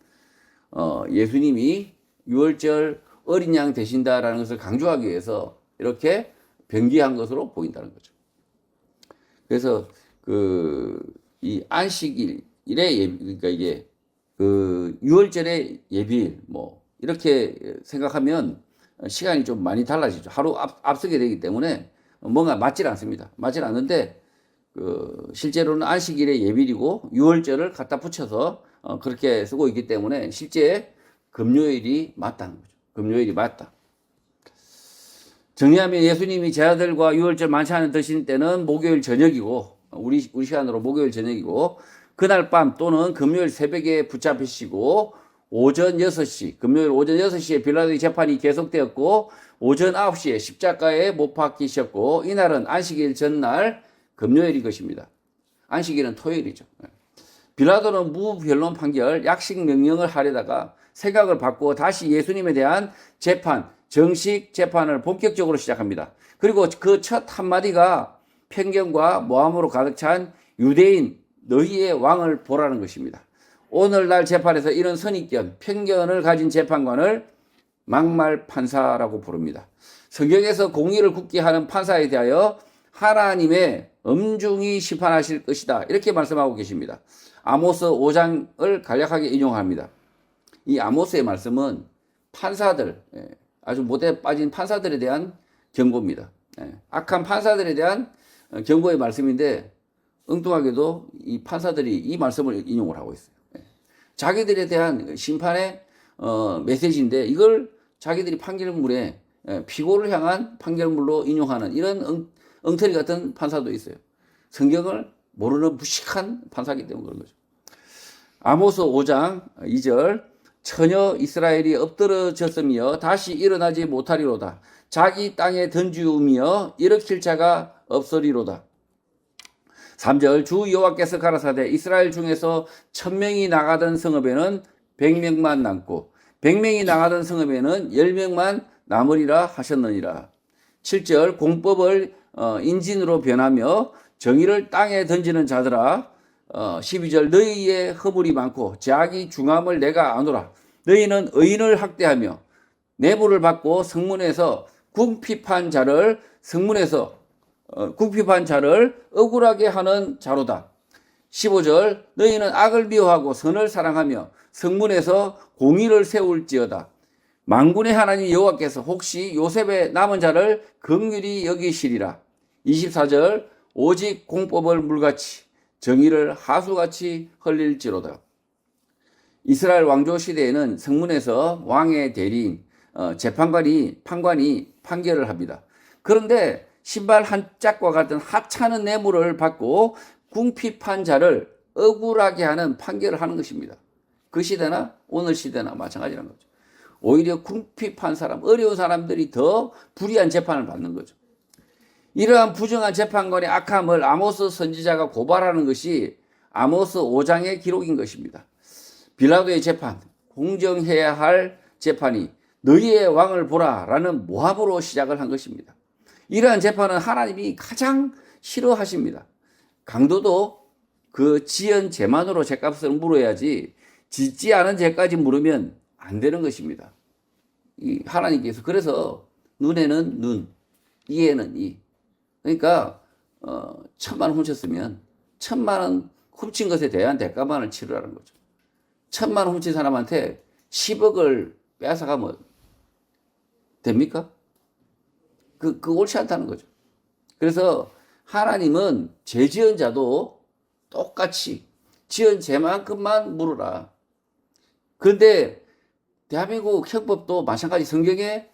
예수님이 유월절 어린 양 되신다라는 것을 강조하기 위해서 이렇게 병기한 것으로 보인다는 거죠. 그래서 이 안식일의 그러니까 이게 유월절의 예비일 이렇게 생각하면 시간이 좀 많이 달라지죠. 하루 앞서게 되기 때문에 뭔가 맞질 않습니다. 맞질 않는데 실제로는 안식일의 예비일이고 유월절을 갖다 붙여서 그렇게 쓰고 있기 때문에 실제 금요일이 맞다는 거죠. 금요일이 맞다. 정리하면 예수님이 제자들과 유월절 만찬을 드신 때는 목요일 저녁이고, 우리 시간으로 목요일 저녁이고, 그날 밤 또는 금요일 새벽에 붙잡히시고, 오전 6시, 금요일 오전 6시에 빌라도의 재판이 계속되었고, 오전 9시에 십자가에 못 박히셨고, 이날은 안식일 전날 금요일인 것입니다. 안식일은 토요일이죠. 빌라도는 무변론 판결, 약식 명령을 하려다가 생각을 바꾸어 다시 예수님에 대한 재판, 정식 재판을 본격적으로 시작합니다. 그리고 그 첫 한마디가 편견과 모함으로 가득 찬 유대인 너희의 왕을 보라는 것입니다. 오늘날 재판에서 이런 선입견, 편견을 가진 재판관을 막말 판사라고 부릅니다. 성경에서 공의를 굳게 하는 판사에 대하여 하나님의 엄중히 심판하실 것이다, 이렇게 말씀하고 계십니다. 아모스 5장을 간략하게 인용합니다. 이 아모스의 말씀은 판사들, 아주 못에 빠진 판사들에 대한 경고입니다. 악한 판사들에 대한 경고의 말씀인데, 엉뚱하게도 이 판사들이 이 말씀을 인용을 하고 있어요. 자기들에 대한 심판의 메시지인데, 이걸 자기들이 판결문에 피고를 향한 판결문로 인용하는 이런 엉터리 같은 판사도 있어요. 성경을 모르는 무식한 판사이기 때문에 그런 거죠. 아모스 5장 2절, 처녀 이스라엘이 엎드러졌으며 다시 일어나지 못하리로다. 자기 땅에 던지우며 일으킬 자가 없으리로다. 3절, 주 여호와께서 가라사대 이스라엘 중에서 1000명이 나가던 성읍에는 100명만 남고 100명이 나가던 성읍에는 10명만 남으리라 하셨느니라. 7절, 공법을 인진으로 변하며 정의를 땅에 던지는 자들아. 12절, 너희의 허물이 많고 죄악이 중함을 내가 아노라. 너희는 의인을 학대하며 내부를 받고 성문에서 궁핍한 자를 억울하게 하는 자로다. 15절, 너희는 악을 미워하고 선을 사랑하며 성문에서 공의를 세울지어다. 만군의 하나님 여호와께서 혹시 요셉의 남은 자를 긍휼히 여기시리라. 24절, 오직 공법을 물같이 정의를 하수같이 흘릴지로다. 이스라엘 왕조 시대에는 성문에서 왕의 대리인, 재판관이 판결을 합니다. 그런데 신발 한 짝과 같은 하찮은 뇌물을 받고 궁핍한 자를 억울하게 하는 판결을 하는 것입니다. 그 시대나 오늘 시대나 마찬가지라는 거죠. 오히려 궁핍한 사람, 어려운 사람들이 더 불의한 재판을 받는 거죠. 이러한 부정한 재판관의 악함을 아모스 선지자가 고발하는 것이 아모스 5장의 기록인 것입니다. 빌라도의 재판, 공정해야 할 재판이 너희의 왕을 보라 라는 모함으로 시작을 한 것입니다. 이러한 재판은 하나님이 가장 싫어하십니다. 강도도 그 지은 죄만으로 죄값을 물어야지 짓지 않은 죄까지 물으면 안 되는 것입니다. 이 하나님께서 그래서 눈에는 눈, 이에는 이. 그러니까 1000만 원 훔쳤으면 1000만 원 훔친 것에 대한 대가만을 치르라는 거죠. 1000만 원 훔친 사람한테 10억을 빼앗아가면 됩니까? 그 옳지 않다는 거죠. 그래서 하나님은 죄 지은 자도 똑같이 지은 죄만큼만 물으라. 그런데 대한민국 형법도 마찬가지, 성경의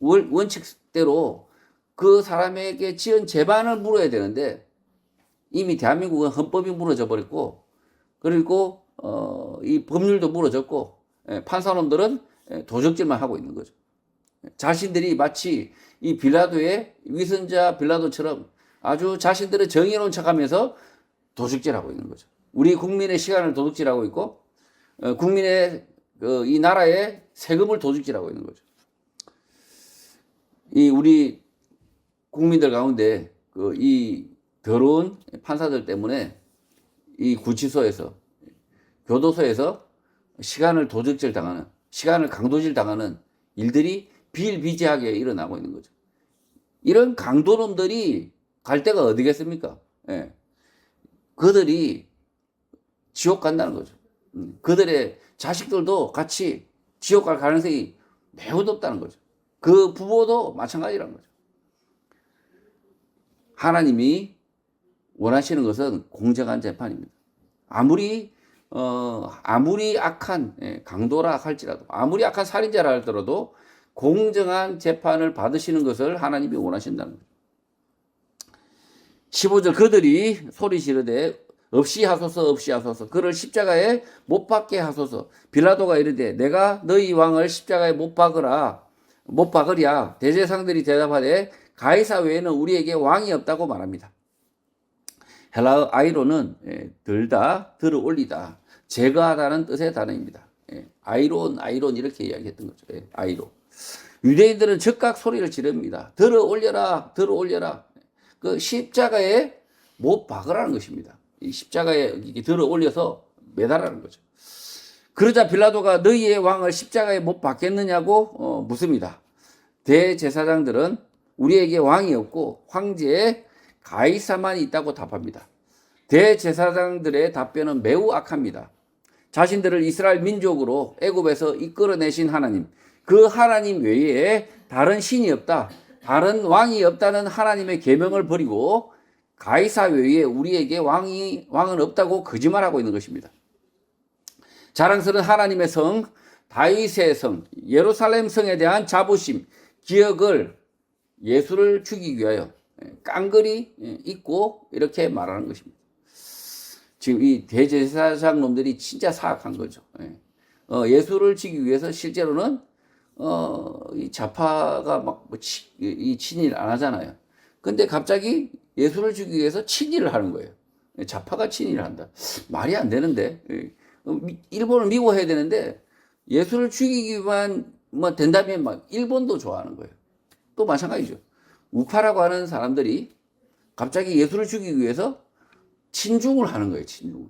원칙대로 그 사람에게 지은 죄만을 물어야 되는데 이미 대한민국은 헌법이 무너져 버렸고, 그리고 이 법률도 무너졌고, 판사놈들은 도적질만 하고 있는 거죠. 자신들이 마치 이 빌라도의 위선자 빌라도처럼 아주 자신들의 정의로운 척하면서 도둑질하고 있는 거죠. 우리 국민의 시간을 도둑질하고 있고, 국민의 이 나라의 세금을 도둑질하고 있는 거죠. 이 우리 국민들 가운데 이 더러운 판사들 때문에 이 구치소에서, 교도소에서 시간을 도둑질 당하는, 시간을 강도질 당하는 일들이 비일비재하게 일어나고 있는 거죠. 이런 강도놈들이 갈 데가 어디겠습니까? 예. 그들이 지옥 간다는 거죠. 그들의 자식들도 같이 지옥 갈 가능성이 매우 높다는 거죠. 그 부모도 마찬가지라는 거죠. 하나님이 원하시는 것은 공정한 재판입니다. 아무리 악한 강도라 할지라도, 아무리 악한 살인자라 할지라도 공정한 재판을 받으시는 것을 하나님이 원하신다는 거죠. 15절 그들이 소리 지르되 없이 하소서 없이 하소서 그를 십자가에 못 박게 하소서. 빌라도가 이르되 내가 너희 왕을 십자가에 못 박으랴. 대제사장들이 대답하되 가이사 외에는 우리에게 왕이 없다고 말합니다. 헬라어 아이론은 들다, 들어 올리다, 제거하다는 뜻의 단어입니다. 아이론 이렇게 이야기했던 거죠. 아이론. 유대인들은 즉각 소리를 지릅니다. 들어 올려라, 들어 올려라. 그 십자가에 못 박으라는 것입니다. 이 십자가에 이렇게 들어 올려서 매달라는 거죠. 그러자 빌라도가 너희의 왕을 십자가에 못 박겠느냐고 묻습니다. 대제사장들은 우리에게 왕이 없고 황제에 가이사만 있다고 답합니다. 대제사장들의 답변은 매우 악합니다. 자신들을 이스라엘 민족으로 애굽에서 이끌어내신 하나님, 그 하나님 외에 다른 신이 없다, 다른 왕이 없다는 하나님의 계명을 버리고 가이사 외에 우리에게 왕은 없다고 거짓말하고 있는 것입니다. 자랑스러운 하나님의 성, 다윗의 성, 예루살렘 성에 대한 자부심, 기억을 예수를 죽이기 위하여 깡그리 잊고 이렇게 말하는 것입니다. 지금 이 대제사장 놈들이 진짜 사악한 거죠. 예수를 죽이기 위해서 실제로는 이 좌파가 막 이 친일 안 하잖아요. 근데 갑자기 예수를 죽이기 위해서 친일을 하는 거예요. 좌파가 친일을 한다. 말이 안 되는데. 일본을 미워해야 되는데 예수를 죽이기만 뭐 된다면 막 일본도 좋아하는 거예요. 또 마찬가지죠. 우파라고 하는 사람들이 갑자기 예수를 죽이기 위해서 친중을 하는 거예요. 친중을.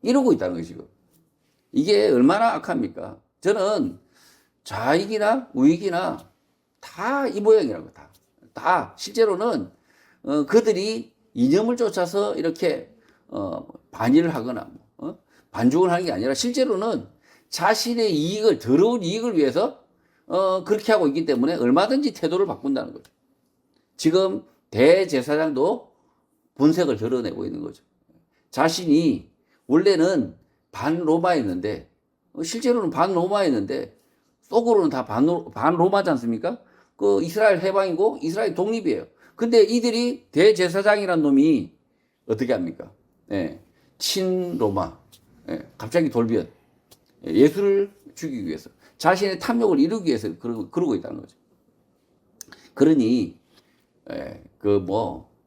이러고 있다는 거예요. 지금. 이게 얼마나 악합니까? 저는 좌익이나 우익이나 다 이 모양이라고. 다 실제로는 그들이 이념을 쫓아서 이렇게 반일을 하거나 반중을 하는 게 아니라 실제로는 자신의 이익을, 더러운 이익을 위해서 그렇게 하고 있기 때문에 얼마든지 태도를 바꾼다는 거죠. 지금 대제사장도 본색을 드러내고 있는 거죠. 자신이 원래는 반로마였는데 실제로는 반로마였는데 속으로는 다 반로마지 않습니까? 그 이스라엘 해방이고 이스라엘 독립이에요. 근데 이들이 대제사장이란 놈이 어떻게 합니까? 친로마. 갑자기 돌변. 예수를 죽이기 위해서. 자신의 탐욕을 이루기 위해서 그러고 있다는 거죠. 그러니,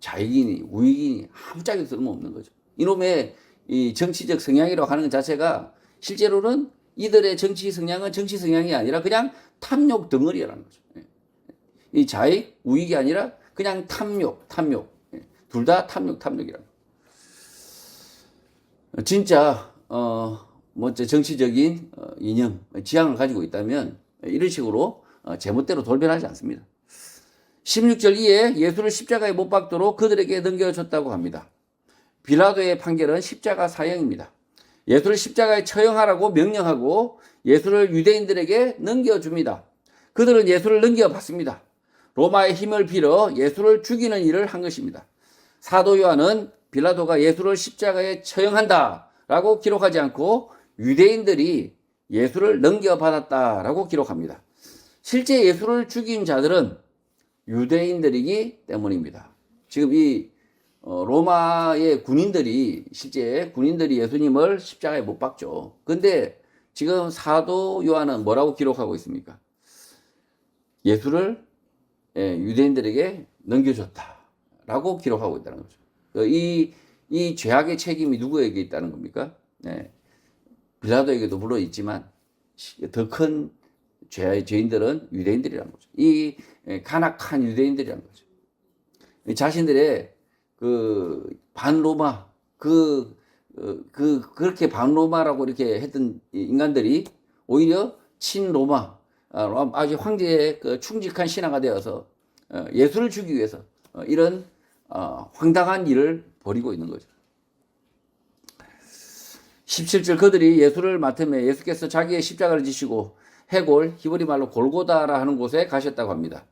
좌익이니 우익이니 아무짝에 쓸모없는 거죠. 이놈의 이 정치적 성향이라고 하는 것 자체가 실제로는 이들의 정치 성향은 정치 성향이 아니라 그냥 탐욕 덩어리라는 거죠. 이 좌익, 우익이 아니라 그냥 탐욕. 둘 다 탐욕이라는 거죠. 진짜, 정치적인 이념, 지향을 가지고 있다면 이런 식으로 제멋대로 돌변하지 않습니다. 16절 이에 예수를 십자가에 못 박도록 그들에게 넘겨줬다고 합니다. 빌라도의 판결은 십자가 사형입니다. 예수를 십자가에 처형하라고 명령하고 예수를 유대인들에게 넘겨줍니다. 그들은 예수를 넘겨받습니다. 로마의 힘을 빌어 예수를 죽이는 일을 한 것입니다. 사도 요한은 빌라도가 예수를 십자가에 처형한다 라고 기록하지 않고 유대인들이 예수를 넘겨받았다라고 기록합니다. 실제 예수를 죽인 자들은 유대인들이기 때문입니다. 지금 이 로마의 실제 군인들이 예수님을 십자가에 못 박죠. 근데 지금 사도 요한은 뭐라고 기록하고 있습니까? 예수를 유대인들에게 넘겨줬다라고 기록하고 있다는 거죠. 이 죄악의 책임이 누구에게 있다는 겁니까? 빌라도에게도 물론 있지만 더 큰 죄인들은 유대인들이라는 거죠. 이 간악한 유대인들이라는 거죠. 자신들의 그 반로마 그렇게 반로마라고 이렇게 했던 인간들이 오히려 친로마 아주 황제의 그 충직한 신하가 되어서 예수를 주기 위해서 이런 황당한 일을 벌이고 있는 거죠. 17절 그들이 예수를 맡으며 예수께서 자기의 십자가를 지시고 해골, 히브리 말로 골고다라 하는 곳에 가셨다고 합니다.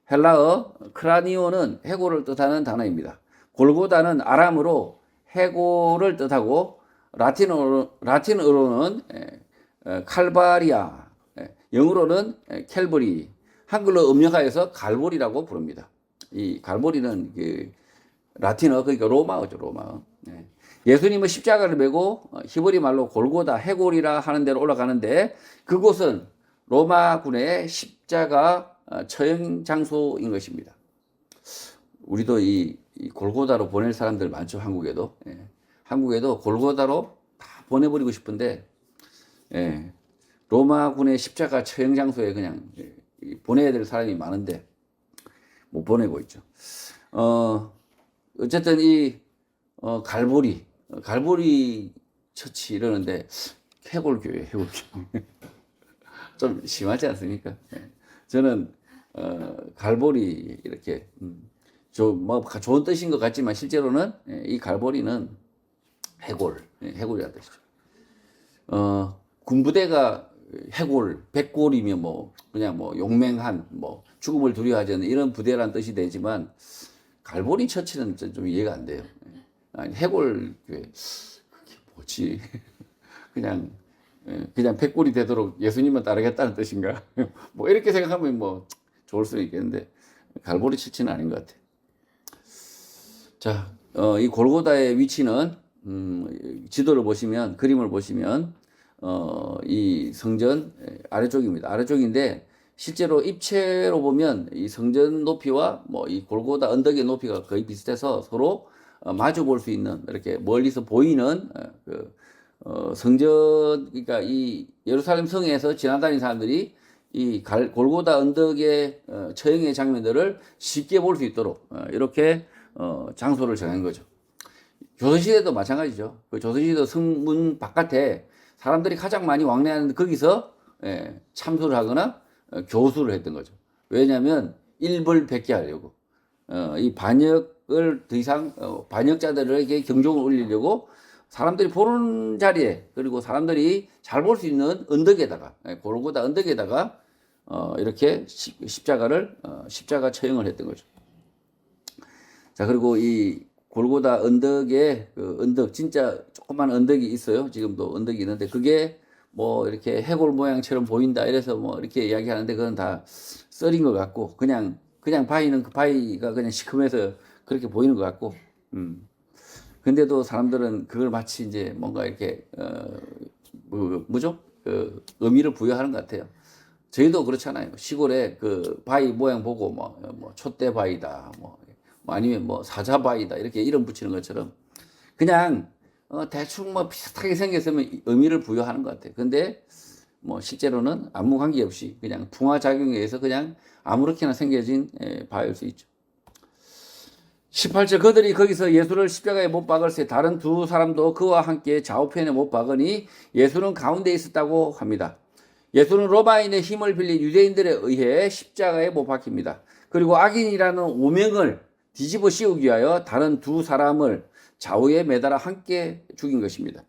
헬라어 크라니오는 해골을 뜻하는 단어입니다. 골고다는 아람어로 해골을 뜻하고 라틴어로는 칼바리아, 영어로는 캘버리, 한글로 음력하여서 갈보리라고 부릅니다. 이 갈보리는 그 라틴어, 그러니까 로마어죠, 로마어. 네. 예수님은 십자가를 메고 히브리 말로 골고다, 해골이라 하는 데로 올라가는데 그곳은 로마군의 십자가 처형 장소인 것입니다. 우리도 이 골고다로 보낼 사람들 많죠, 한국에도. 예. 한국에도 골고다로 다 보내버리고 싶은데, 예. 로마군의 십자가 처형 장소에 그냥 보내야 될 사람이 많은데 못 보내고 있죠. 어쨌든 갈보리 처치 이러는데 해골교회 좀 심하지 않습니까? 예. 저는 갈보리 이렇게 뭐 좋은 뜻인 것 같지만 실제로는 이 갈보리는 해골이라는 뜻이죠. 군부대가 백골이면 뭐 그냥 뭐 용맹한 뭐 죽음을 두려워하지 않는 이런 부대라는 뜻이 되지만 갈보리 처치는 좀 이해가 안 돼요. 아니, 해골 교회 그게 뭐지? 그냥 백골이 되도록 예수님만 따르겠다는 뜻인가? 뭐 이렇게 생각하면 뭐 좋을 수는 있겠는데 갈보리 처치는 아닌 것 같아. 자, 이 골고다의 위치는 지도를 보시면 그림을 보시면 이 성전 아래쪽입니다. 아래쪽인데 실제로 입체로 보면 이 성전 높이와 뭐 이 골고다 언덕의 높이가 거의 비슷해서 서로 마주 볼 수 있는 이렇게 멀리서 보이는 성전, 그러니까 이 예루살렘 성에서 지나다니는 사람들이 이 골고다 언덕의 처형의 장면들을 쉽게 볼 수 있도록 이렇게 장소를 정한 거죠. 조선시대도 마찬가지죠. 그 조선시대 성문 바깥에 사람들이 가장 많이 왕래하는 거기서 참수를 하거나 교수를 했던 거죠. 왜냐하면 일벌백계 하려고 이 반역을 더 이상 반역자들에게 경종을 울리려고 사람들이 보는 자리에 그리고 사람들이 잘 볼 수 있는 언덕에다가 골고다 언덕에다가 이렇게 십자가 처형을 했던 거죠. 자, 그리고 이 골고다 언덕에 언덕 진짜 조그만 언덕이 있어요. 지금도 언덕이 있는데 그게 뭐 이렇게 해골 모양처럼 보인다 이래서 뭐 이렇게 이야기하는데 그건 다 썰인 것 같고 그냥 바위는 그 바위가 그냥 시커매서 그렇게 보이는 것 같고 근데도 사람들은 그걸 마치 이제 뭔가 이렇게 뭐죠? 그 의미를 부여하는 것 같아요. 저희도 그렇잖아요. 시골에 그 바위 모양 보고 뭐 촛대 바위다 뭐 아니면 뭐 사자 바위다 이렇게 이름 붙이는 것처럼 그냥 대충 뭐 비슷하게 생겼으면 의미를 부여하는 것 같아요. 근데 뭐 실제로는 아무 관계 없이 그냥 풍화작용에 의해서 그냥 아무렇게나 생겨진 바위일 수 있죠. 18절 그들이 거기서 예수를 십자가에 못 박을새 다른 두 사람도 그와 함께 좌우편에 못 박으니 예수는 가운데 있었다고 합니다. 예수는 로마인의 힘을 빌린 유대인들에 의해 십자가에 못 박힙니다. 그리고 악인이라는 오명을 뒤집어 씌우기 위하여 다른 두 사람을 좌우에 매달아 함께 죽인 것입니다.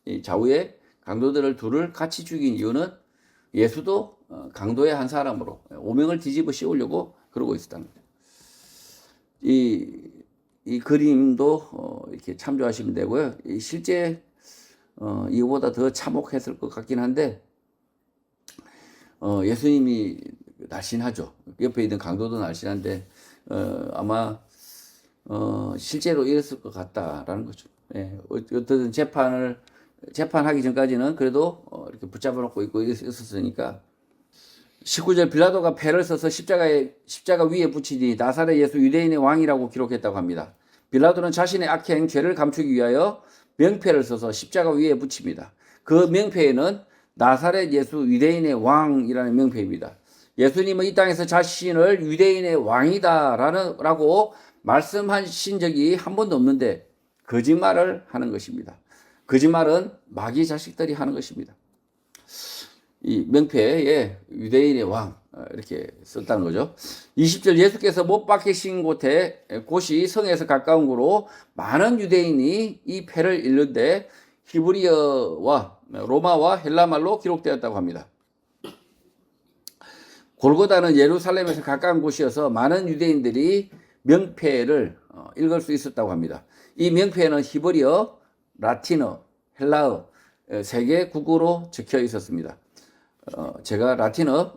이 좌우에 강도들을 둘을 같이 죽인 이유는 예수도 강도의 한 사람으로 오명을 뒤집어 씌우려고 그러고 있었다는 거죠. 이 그림도 이렇게 참조하시면 되고요. 실제 이거보다 더 참혹했을 것 같긴 한데 예수님이 날씬하죠. 옆에 있는 강도도 날씬한데 아마 실제로 이랬을 것 같다라는 거죠. 예, 어떤 재판하기 전까지는 그래도 이렇게 붙잡아 놓고 있고 있었으니까. 19절 빌라도가 패를 써서 십자가 위에 붙이니 나사렛 예수 유대인의 왕이라고 기록했다고 합니다. 빌라도는 자신의 악행 죄를 감추기 위하여 명패를 써서 십자가 위에 붙입니다. 그 명패에는 나사렛 예수 유대인의 왕이라는 명패입니다. 예수님은 이 땅에서 자신을 유대인의 왕이다라고 말씀하신 적이 한 번도 없는데 거짓말을 하는 것입니다. 거짓말은 마귀 자식들이 하는 것입니다. 이 명패에 유대인의 왕 이렇게 썼다는 거죠. 20절 예수께서 못 박히신 곳이 성에서 가까운 곳으로 많은 유대인이 이 패를 읽는데 히브리어와 로마와 헬라말로 기록되었다고 합니다. 골고다는 예루살렘에서 가까운 곳이어서 많은 유대인들이 명패를 읽을 수 있었다고 합니다. 이 명패는 히브리어, 라틴어, 헬라어 세 개 국어로 적혀 있었습니다. 제가 라틴어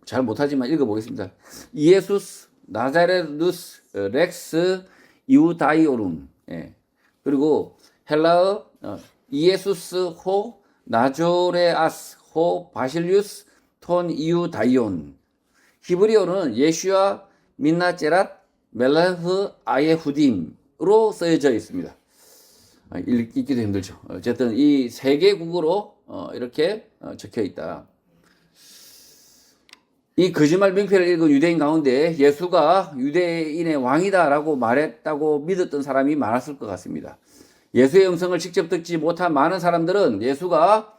잘 못하지만 읽어보겠습니다. 이에수스 나자레누스 렉스 이우다이오룸. 예. 그리고 헬라어 이에수스 호 나조레아스 호 바실리우스 톤 이우다이온. 히브리어는 예슈아 민나제랏 멜라흐 아예후딤으로 쓰여져 있습니다. 읽기도 힘들죠. 어쨌든 이 세 개 국어로 이렇게 적혀 있다. 이 거짓말 명패를 읽은 유대인 가운데 예수가 유대인의 왕이다라고 말했다고 믿었던 사람이 많았을 것 같습니다. 예수의 음성을 직접 듣지 못한 많은 사람들은 예수가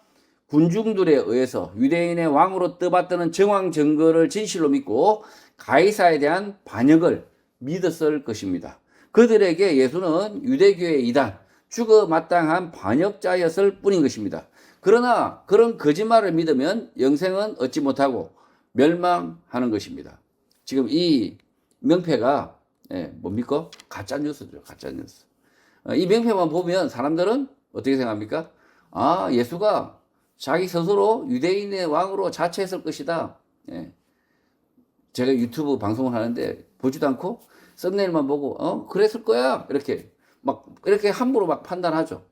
군중들에 의해서 유대인의 왕으로 떠받드는 정황 증거를 진실로 믿고 가이사에 대한 반역을 믿었을 것입니다. 그들에게 예수는 유대교의 이단, 죽어 마땅한 반역자였을 뿐인 것입니다. 그러나 그런 거짓말을 믿으면 영생은 얻지 못하고 멸망하는 것입니다. 지금 이 명패가 뭡니까? 가짜뉴스죠. 가짜뉴스. 이 명패만 보면 사람들은 어떻게 생각합니까? 아, 예수가 자기 스스로 유대인의 왕으로 자처했을 것이다. 제가 유튜브 방송을 하는데 보지도 않고 썸네일만 보고 그랬을 거야. 이렇게 함부로 막 판단하죠.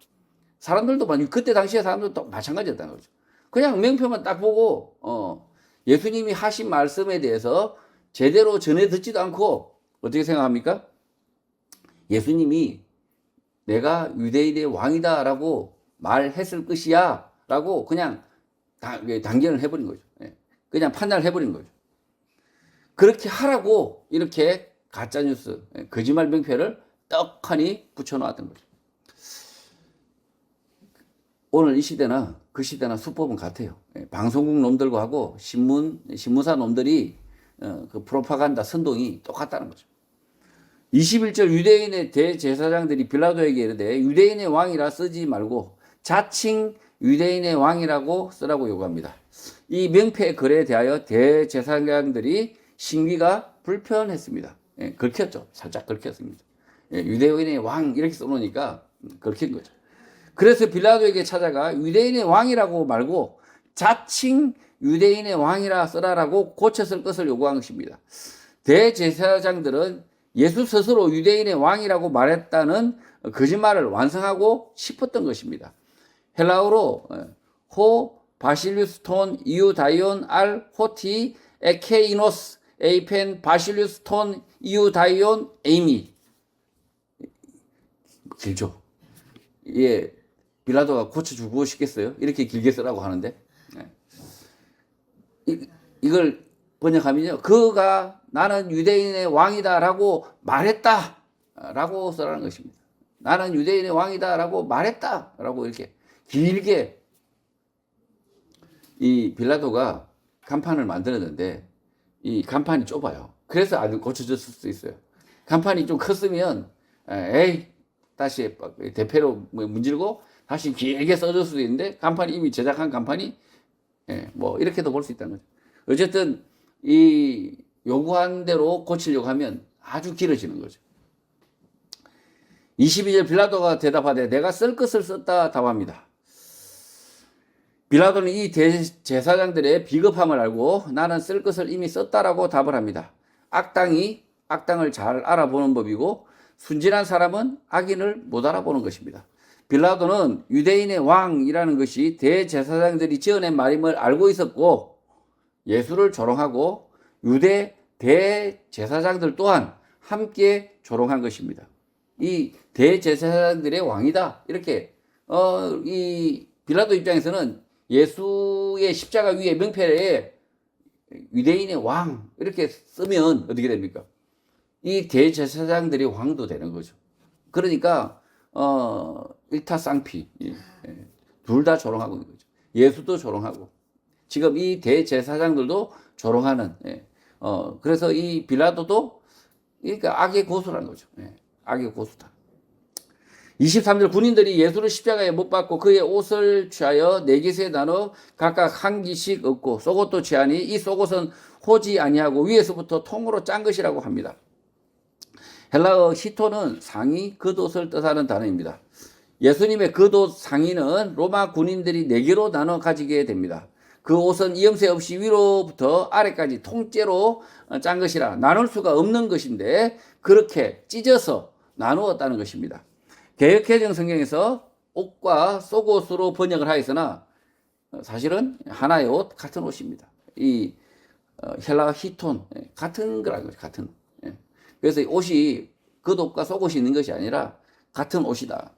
사람들도 그때 당시에 사람들도 마찬가지였다는 거죠. 그냥 명표만 딱 보고 예수님이 하신 말씀에 대해서 제대로 전해 듣지도 않고 어떻게 생각합니까? 예수님이 내가 유대인의 왕이다라고 말했을 것이야 라고 그냥 단견을 해버린 거죠. 그냥 판단을 해버린 거죠. 그렇게 하라고 이렇게 가짜뉴스, 거짓말 명패를 떡하니 붙여놓았던 거죠. 오늘 이 시대나 그 시대나 수법은 같아요. 방송국 놈들과 하고 신문사 놈들이 그 프로파간다 선동이 똑같다는 거죠. 21절 유대인의 대제사장들이 빌라도에게 이르되 유대인의 왕이라 쓰지 말고 자칭 유대인의 왕이라고 쓰라고 요구합니다. 이 명패 글에 대하여 대제사장들이 신귀가 불편했습니다. 긁혔죠. 살짝 긁혔습니다. 유대인의 왕 이렇게 써놓으니까 긁힌 거죠. 그래서 빌라도에게 찾아가 유대인의 왕이라고 말고 자칭 유대인의 왕이라 써라라고 고쳐 쓸 것을 요구한 것입니다. 대제사장들은 예수 스스로 유대인의 왕이라고 말했다는 거짓말을 완성하고 싶었던 것입니다. 헬라어로 호 바실리우스 톤 이우다이온 알 호티 에케이노스 에이펜 바실리우스 톤 이우다이온 에이미. 길죠. 예, 빌라도가 고쳐주고 싶겠어요? 이렇게 길게 쓰라고 하는데 이걸 번역하면요, 그가 나는 유대인의 왕이다 라고 말했다 라고 쓰라는 것입니다. 나는 유대인의 왕이다 라고 말했다 라고 이렇게 길게. 이 빌라도가 간판을 만들었는데 이 간판이 좁아요. 그래서 아주 고쳐졌을 수도 있어요. 간판이 좀 컸으면 다시 대패로 문질고 다시 길게 써줄 수도 있는데 간판이 이미 제작한 간판이 뭐 이렇게도 볼 수 있다는 거죠. 어쨌든 이 요구한 대로 고치려고 하면 아주 길어지는 거죠. 22절 빌라도가 대답하되 내가 쓸 것을 썼다 답합니다. 빌라도는 이 대제사장들의 비겁함을 알고 나는 쓸 것을 이미 썼다라고 답을 합니다. 악당을 잘 알아보는 법이고 순진한 사람은 악인을 못 알아보는 것입니다. 빌라도는 유대인의 왕이라는 것이 대제사장들이 지어낸 말임을 알고 있었고 예수를 조롱하고 유대 대제사장들 또한 함께 조롱한 것입니다. 이 대제사장들의 왕이다 이렇게 이 빌라도 입장에서는 예수의 십자가 위에 명패에 유대인의 왕 이렇게 쓰면 어떻게 됩니까? 이 대제사장들이 왕도 되는 거죠. 그러니까 일타쌍피 둘 다 조롱하고 있는 거죠. 예수도 조롱하고 지금 이 대제사장들도 조롱하는 그래서 이 빌라도도 그러니까 악의 고수라는 거죠. 악의 고수다. 23절 군인들이 예수를 십자가에 못 박고 그의 옷을 취하여 네 깃에 나눠 각각 한 깃씩 얻고 속옷도 취하니 이 속옷은 호지 아니하고 위에서부터 통으로 짠 것이라고 합니다. 헬라어 히토는 상의, 겉옷을 뜻하는 단어입니다. 예수님의 겉옷 상의는 로마 군인들이 네 개로 나눠 가지게 됩니다. 그 옷은 이염새 없이 위로부터 아래까지 통째로 짠 것이라 나눌 수가 없는 것인데 그렇게 찢어서 나누었다는 것입니다. 개역개정 성경에서 옷과 속옷으로 번역을 하였으나 사실은 하나의 옷, 같은 옷입니다. 이 헬라 히톤, 같은 거라는 거죠. 같은. 그래서 옷이 겉옷과 속옷이 있는 것이 아니라 같은 옷이다.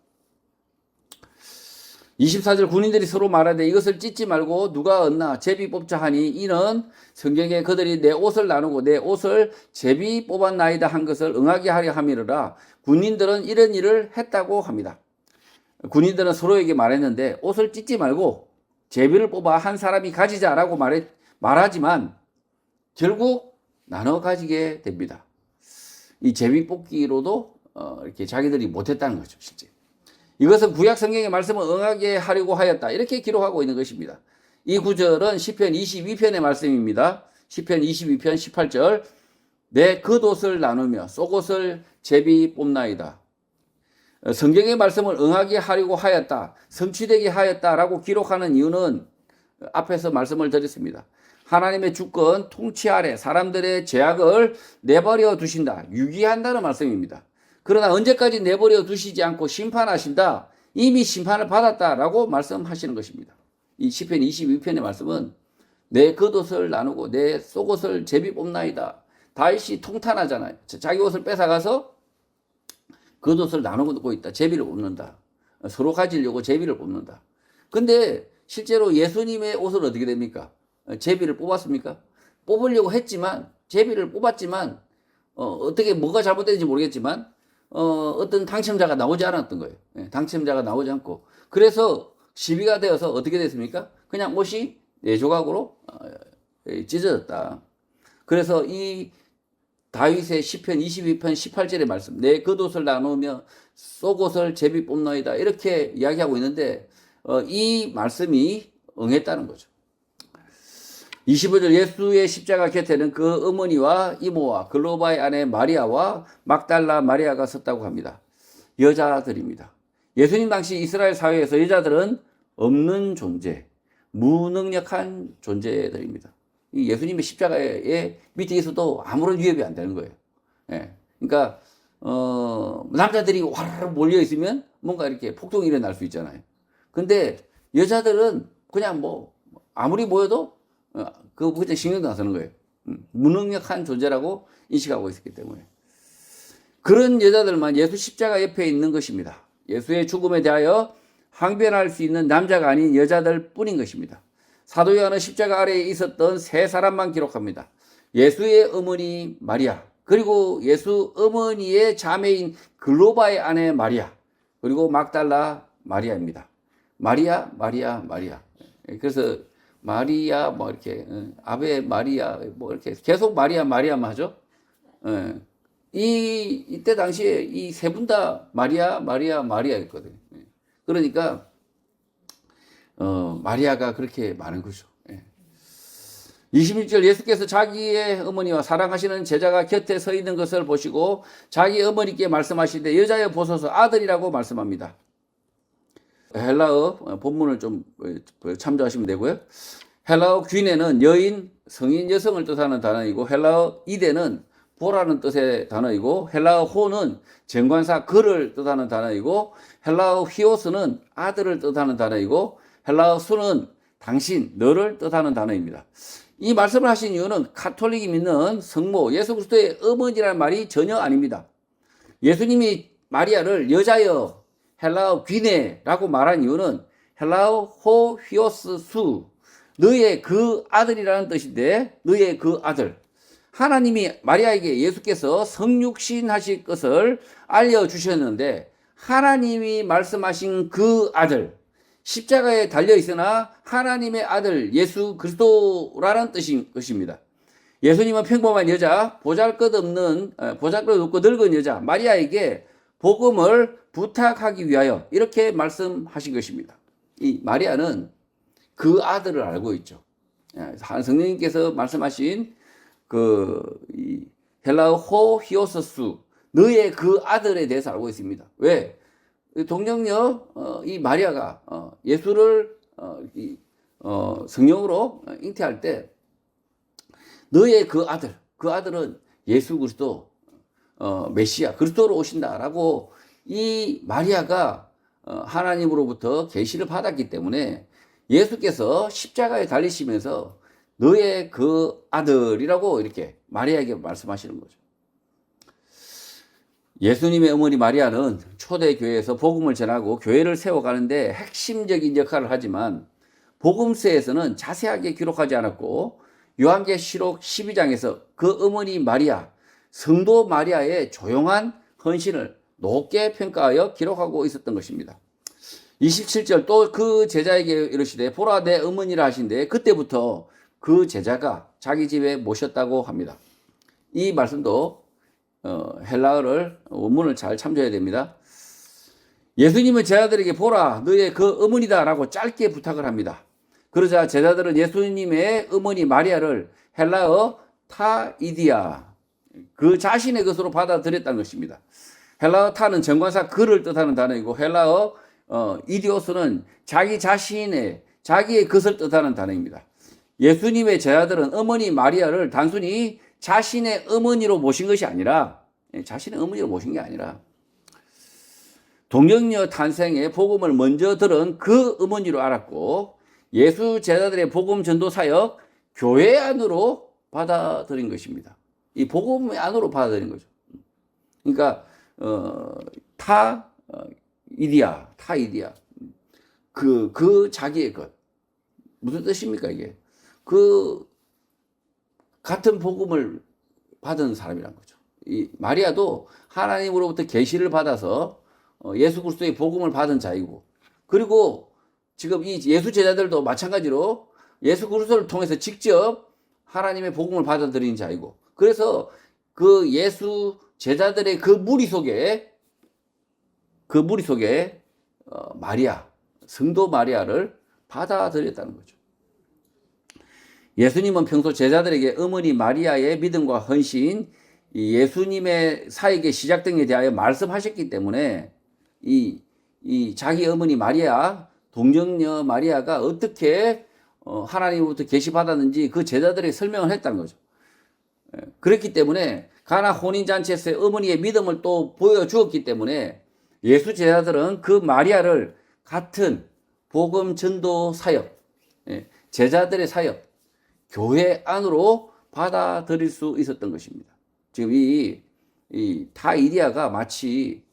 24절 군인들이 서로 말하되 이것을 찢지 말고 누가 얻나 제비 뽑자 하니 이는 성경에 그들이 내 옷을 나누고 내 옷을 제비 뽑았나이다 한 것을 응하게 하려 함이라. 군인들은 이런 일을 했다고 합니다. 군인들은 서로에게 말했는데 옷을 찢지 말고 제비를 뽑아 한 사람이 가지자라고 말하지만 결국 나눠 가지게 됩니다. 이 제비 뽑기로도 이렇게 자기들이 못했다는 거죠, 실제. 이것은 구약 성경의 말씀을 응하게 하려고 하였다. 이렇게 기록하고 있는 것입니다. 이 구절은 시편 22편의 말씀입니다. 시편 22편 18절. 내 겉옷을 나누며 속옷을 제비 뽑나이다. 성경의 말씀을 응하게 하려고 하였다. 성취되게 하였다라고 기록하는 이유는 앞에서 말씀을 드렸습니다. 하나님의 주권, 통치 아래 사람들의 죄악을 내버려 두신다. 유기한다는 말씀입니다. 그러나 언제까지 내버려 두시지 않고 심판하신다. 이미 심판을 받았다라고 말씀하시는 것입니다. 이 시편 22편의 말씀은 내 겉옷을 나누고 내 속옷을 제비 뽑나이다. 다윗이 통탄하잖아요. 자기 옷을 뺏어가서 겉옷을 나누고 있다. 제비를 뽑는다. 서로 가지려고 제비를 뽑는다. 근데 실제로 예수님의 옷은 어떻게 됩니까? 제비를 뽑았습니까? 뽑으려고 했지만 제비를 뽑았지만 어떻게 뭐가 잘못됐는지 모르겠지만 어떤 당첨자가 나오지 않았던 거예요. 당첨자가 나오지 않고 그래서 시비가 되어서 어떻게 됐습니까? 그냥 옷이 네 조각으로 찢어졌다. 그래서 이 다윗의 시편 22편 18절의 말씀 내 겉옷을 나누며 속옷을 제비 뽑나이다 이렇게 이야기하고 있는데 이 말씀이 응했다는 거죠. 25절 예수의 십자가 곁에는 그 어머니와 이모와 글로바의 아내 마리아와 막달라 마리아가 섰다고 합니다. 여자들입니다. 예수님 당시 이스라엘 사회에서 여자들은 없는 존재, 무능력한 존재들입니다. 이 예수님의 십자가의 밑에 있어도 아무런 위협이 안 되는 거예요. 그러니까 남자들이 와르르 몰려 있으면 뭔가 이렇게 폭동이 일어날 수 있잖아요. 근데 여자들은 그냥 뭐 아무리 모여도 그거 신경도 안 쓰는 거예요. 무능력한 존재라고 인식하고 있었기 때문에. 그런 여자들만 예수 십자가 옆에 있는 것입니다. 예수의 죽음에 대하여 항변할 수 있는 남자가 아닌 여자들 뿐인 것입니다. 사도 요한은 십자가 아래에 있었던 세 사람만 기록합니다. 예수의 어머니 마리아, 그리고 예수 어머니의 자매인 글로바의 아내 마리아, 그리고 막달라 마리아입니다. 마리아. 그래서 마리아 뭐 이렇게 아베 마리아 뭐 이렇게 계속 마리아만 하죠. 이때 당시에 이 세 분 다 마리아였거든요. 그러니까 마리아가 그렇게 많은 거죠. 26절 예수께서 자기의 어머니와 사랑하시는 제자가 곁에 서 있는 것을 보시고 자기 어머니께 말씀하시되 여자여 보소서 아들이라고 말씀합니다. 헬라어 본문을 좀 참조하시면 되고요. 헬라어 귀네는 여인, 성인 여성을 뜻하는 단어이고 헬라어 이데는 보라는 뜻의 단어이고 헬라어 호는 정관사 그를 뜻하는 단어이고 헬라어 히오스는 아들을 뜻하는 단어이고 헬라어 수는 당신, 너를 뜻하는 단어입니다. 이 말씀을 하신 이유는 카톨릭이 믿는 성모 예수 그리스도의 어머니라는 말이 전혀 아닙니다. 예수님이 마리아를 여자여 헬라어 귀네라고 말한 이유는 헬라어 호 히오스 수 너의 그 아들이라는 뜻인데 너의 그 아들 하나님이 마리아에게 예수께서 성육신 하실 것을 알려주셨는데 하나님이 말씀하신 그 아들 십자가에 달려 있으나 하나님의 아들 예수 그리스도라는 뜻인 것입니다. 예수님은 평범한 여자 보잘것없고 늙은 여자 마리아에게 복음을 부탁하기 위하여 이렇게 말씀하신 것입니다. 이 마리아는 그 아들을 알고 있죠. 성령님께서 말씀하신 이 헬라어 호 히오서수 너의 그 아들에 대해서 알고 있습니다. 왜? 동정녀 이 마리아가 예수를 성령으로 잉태할 때 너의 그 아들은 예수 그리스도 메시아 그리스도로 오신다라고 이 마리아가 하나님으로부터 계시를 받았기 때문에 예수께서 십자가에 달리시면서 너의 그 아들이라고 이렇게 마리아에게 말씀하시는 거죠. 예수님의 어머니 마리아는 초대교회에서 복음을 전하고 교회를 세워가는데 핵심적인 역할을 하지만 복음서에서는 자세하게 기록하지 않았고 요한계시록 12장에서 그 어머니 마리아, 성도 마리아의 조용한 헌신을 높게 평가하여 기록하고 있었던 것입니다. 27절 또 그 제자에게 이르시되 보라 내 어머니라 하신데 그때부터 그 제자가 자기 집에 모셨다고 합니다. 이 말씀도 헬라어를 원문을 잘 참조해야 됩니다. 예수님은 제자들에게 보라 너의 그 어머니다 라고 짧게 부탁을 합니다. 그러자 제자들은 예수님의 어머니 마리아를 헬라어 타이디아 그 자신의 것으로 받아들였다는 것입니다. 헬라어 타는 정관사 그를 뜻하는 단어이고 헬라어 이디오스는 자기의 것을 뜻하는 단어입니다. 예수님의 제자들은 어머니 마리아를 단순히 자신의 어머니로 모신 것이 아니라 자신의 어머니로 모신 게 아니라 동정녀 탄생의 복음을 먼저 들은 그 어머니로 알았고 예수 제자들의 복음 전도 사역 교회 안으로 받아들인 것입니다. 이 복음 안으로 받아들인 거죠. 그러니까 타이디아 그 자기의 것 무슨 뜻입니까 이게? 그 같은 복음을 받은 사람이란 거죠. 이 마리아도 하나님으로부터 계시를 받아서 예수 그리스도의 복음을 받은 자이고 그리고 지금 이 예수 제자들도 마찬가지로 예수 그리스도를 통해서 직접 하나님의 복음을 받아들인 자이고 그래서 그 예수 제자들의 그 무리 속에 마리아 성도 마리아를 받아들였다는 거죠. 예수님은 평소 제자들에게 어머니 마리아의 믿음과 헌신, 예수님의 사역의 시작 등에 대하여 말씀하셨기 때문에 이 자기 어머니 마리아, 동정녀 마리아가 어떻게 하나님으로부터 계시받았는지 그 제자들에게 설명을 했다는 거죠. 그렇기 때문에 가나 혼인잔치에서 어머니의 믿음을 또 보여주었기 때문에 예수 제자들은 그 마리아를 같은 복음 전도 사역, 제자들의 사역, 교회 안으로 받아들일 수 있었던 것입니다. 지금 이 타이디아가 마치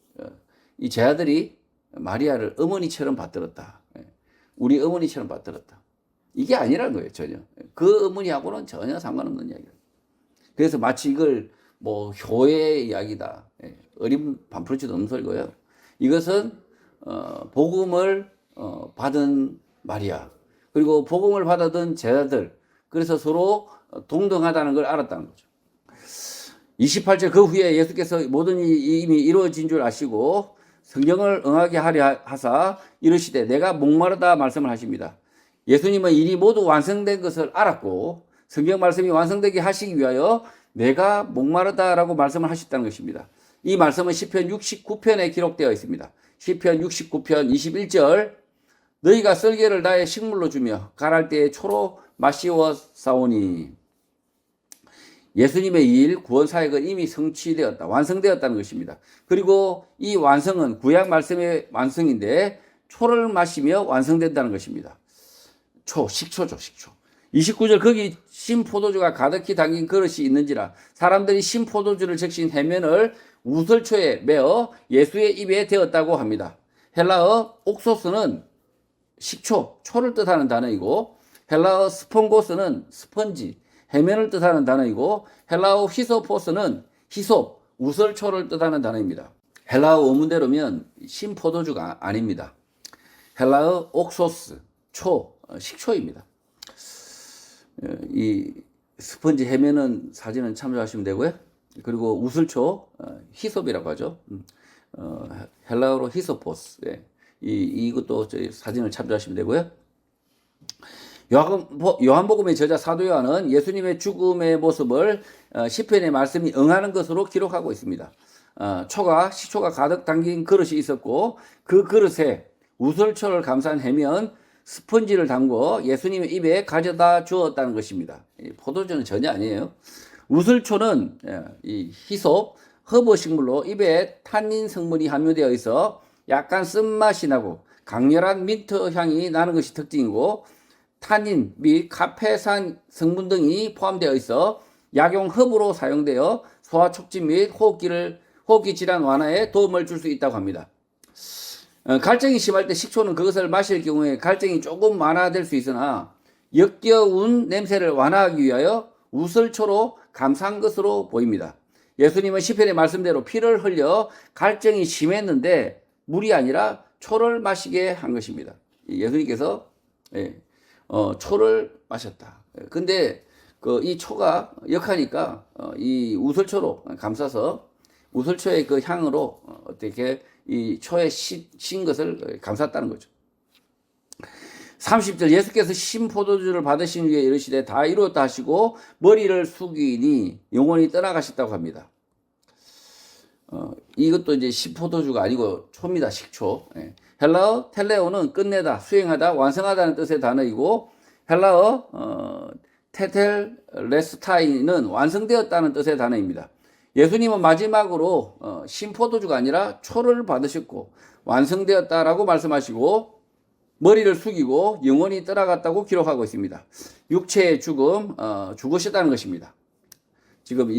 이 제자들이 마리아를 어머니처럼 받들었다. 우리 어머니처럼 받들었다. 이게 아니라는 거예요, 전혀. 그 어머니하고는 전혀 상관없는 이야기예요. 그래서 마치 이걸 뭐 효의 이야기다. 어린 반프루치도 없는 소리고요. 이것은 복음을 받은 마리아 그리고 복음을 받았던 제자들 그래서 서로 동등하다는 걸 알았다는 거죠. 28절 그 후에 예수께서 모든 일이 이미 이루어진 줄 아시고 성경을 응하게 하려 하사 이르시되 내가 목마르다 말씀을 하십니다. 예수님은 일이 모두 완성된 것을 알았고 성경 말씀이 완성되게 하시기 위하여 내가 목마르다라고 말씀을 하셨다는 것입니다. 이 말씀은 시편 69편에 기록되어 있습니다. 시편 69편 21절 너희가 썰개를 나의 식물로 주며 가랄 때에 초로 마시워 싸우니 예수님의 일 구원 사역은 이미 성취되었다. 완성되었다는 것입니다. 그리고 이 완성은 구약 말씀의 완성인데 초를 마시며 완성된다는 것입니다. 식초죠. 29절 거기 신포도주가 가득히 담긴 그릇이 있는지라 사람들이 신포도주를 적신 해면을 우설초에 메어 예수의 입에 대었다고 합니다. 헬라어 옥소스는 식초, 초를 뜻하는 단어이고 헬라어 스폰고스는 스펀지, 해면을 뜻하는 단어이고 헬라어 히소포스는 히솝, 우설초를 뜻하는 단어입니다. 헬라어 원문대로면 신포도주가 아닙니다. 헬라어 옥소스, 식초입니다. 이 스펀지 해면은 사진은 참조하시면 되고요. 그리고 우슬초, 히솝이라고 하죠. 헬라어로 히소포스. 이것도 저희 사진을 참조하시면 되고요. 요한복음의 저자 사도 요한은 예수님의 죽음의 모습을 시편의 말씀이 응하는 것으로 기록하고 있습니다. 식초가 가득 담긴 그릇이 있었고 그 그릇에 우설초를 감싼 해면 스펀지를 담궈 예수님의 입에 가져다 주었다는 것입니다. 포도주는 전혀 아니에요. 우슬초는 이 히솝, 허브 식물로 입에 탄닌 성분이 함유되어 있어 약간 쓴맛이 나고 강렬한 민트 향이 나는 것이 특징이고, 탄닌 및 카페산 성분 등이 포함되어 있어 약용 흡으로 사용되어 소화 촉진 및 호흡기 질환 완화에 도움을 줄 수 있다고 합니다. 갈증이 심할 때 식초는 그것을 마실 경우에 갈증이 조금 완화될 수 있으나 역겨운 냄새를 완화하기 위하여 우슬초로 감싼 것으로 보입니다. 예수님은 시편의 말씀대로 피를 흘려 갈증이 심했는데 물이 아니라 초를 마시게 한 것입니다. 예수님께서 초를 마셨다. 근데 이 초가 역하니까 이 우슬초로 감싸서 우슬초의 그 향으로 어떻게 이 초에 신 것을 감쌌다는 거죠. 30절 예수께서 신 포도주를 받으신 후에 이르시되 다 이루었다 하시고 머리를 숙이니 영혼이 떠나가셨다고 합니다. 이것도 이제 신 포도주가 아니고 초입니다. 식초. 헬라어 텔레오는 끝내다, 수행하다, 완성하다는 뜻의 단어이고, 헬라어 테텔레스타이는 완성되었다는 뜻의 단어입니다. 예수님은 마지막으로 신포도주가 아니라 초를 받으셨고 완성되었다라고 말씀하시고 머리를 숙이고 영원히 떠나갔다고 기록하고 있습니다. 육체의 죽음, 죽으셨다는 것입니다. 지금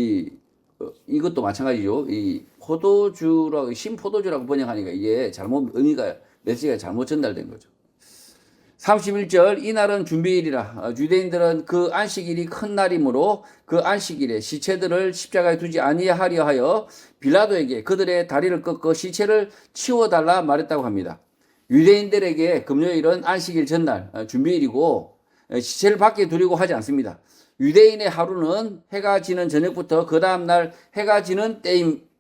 이것도 마찬가지죠. 이 포도주라고, 신포도주라고 번역하니까 이게 의미가, 메시지가 잘못 전달된 거죠. 31절 이날은 준비일이라 유대인들은 그 안식일이 큰 날이므로 그 안식일에 시체들을 십자가에 두지 아니하려 하여 빌라도에게 그들의 다리를 꺾어 시체를 치워달라 말했다고 합니다. 유대인들에게 금요일은 안식일 전날 준비일이고 시체를 밖에 두려고 하지 않습니다. 유대인의 하루는 해가 지는 저녁부터 그 다음날 해가 지는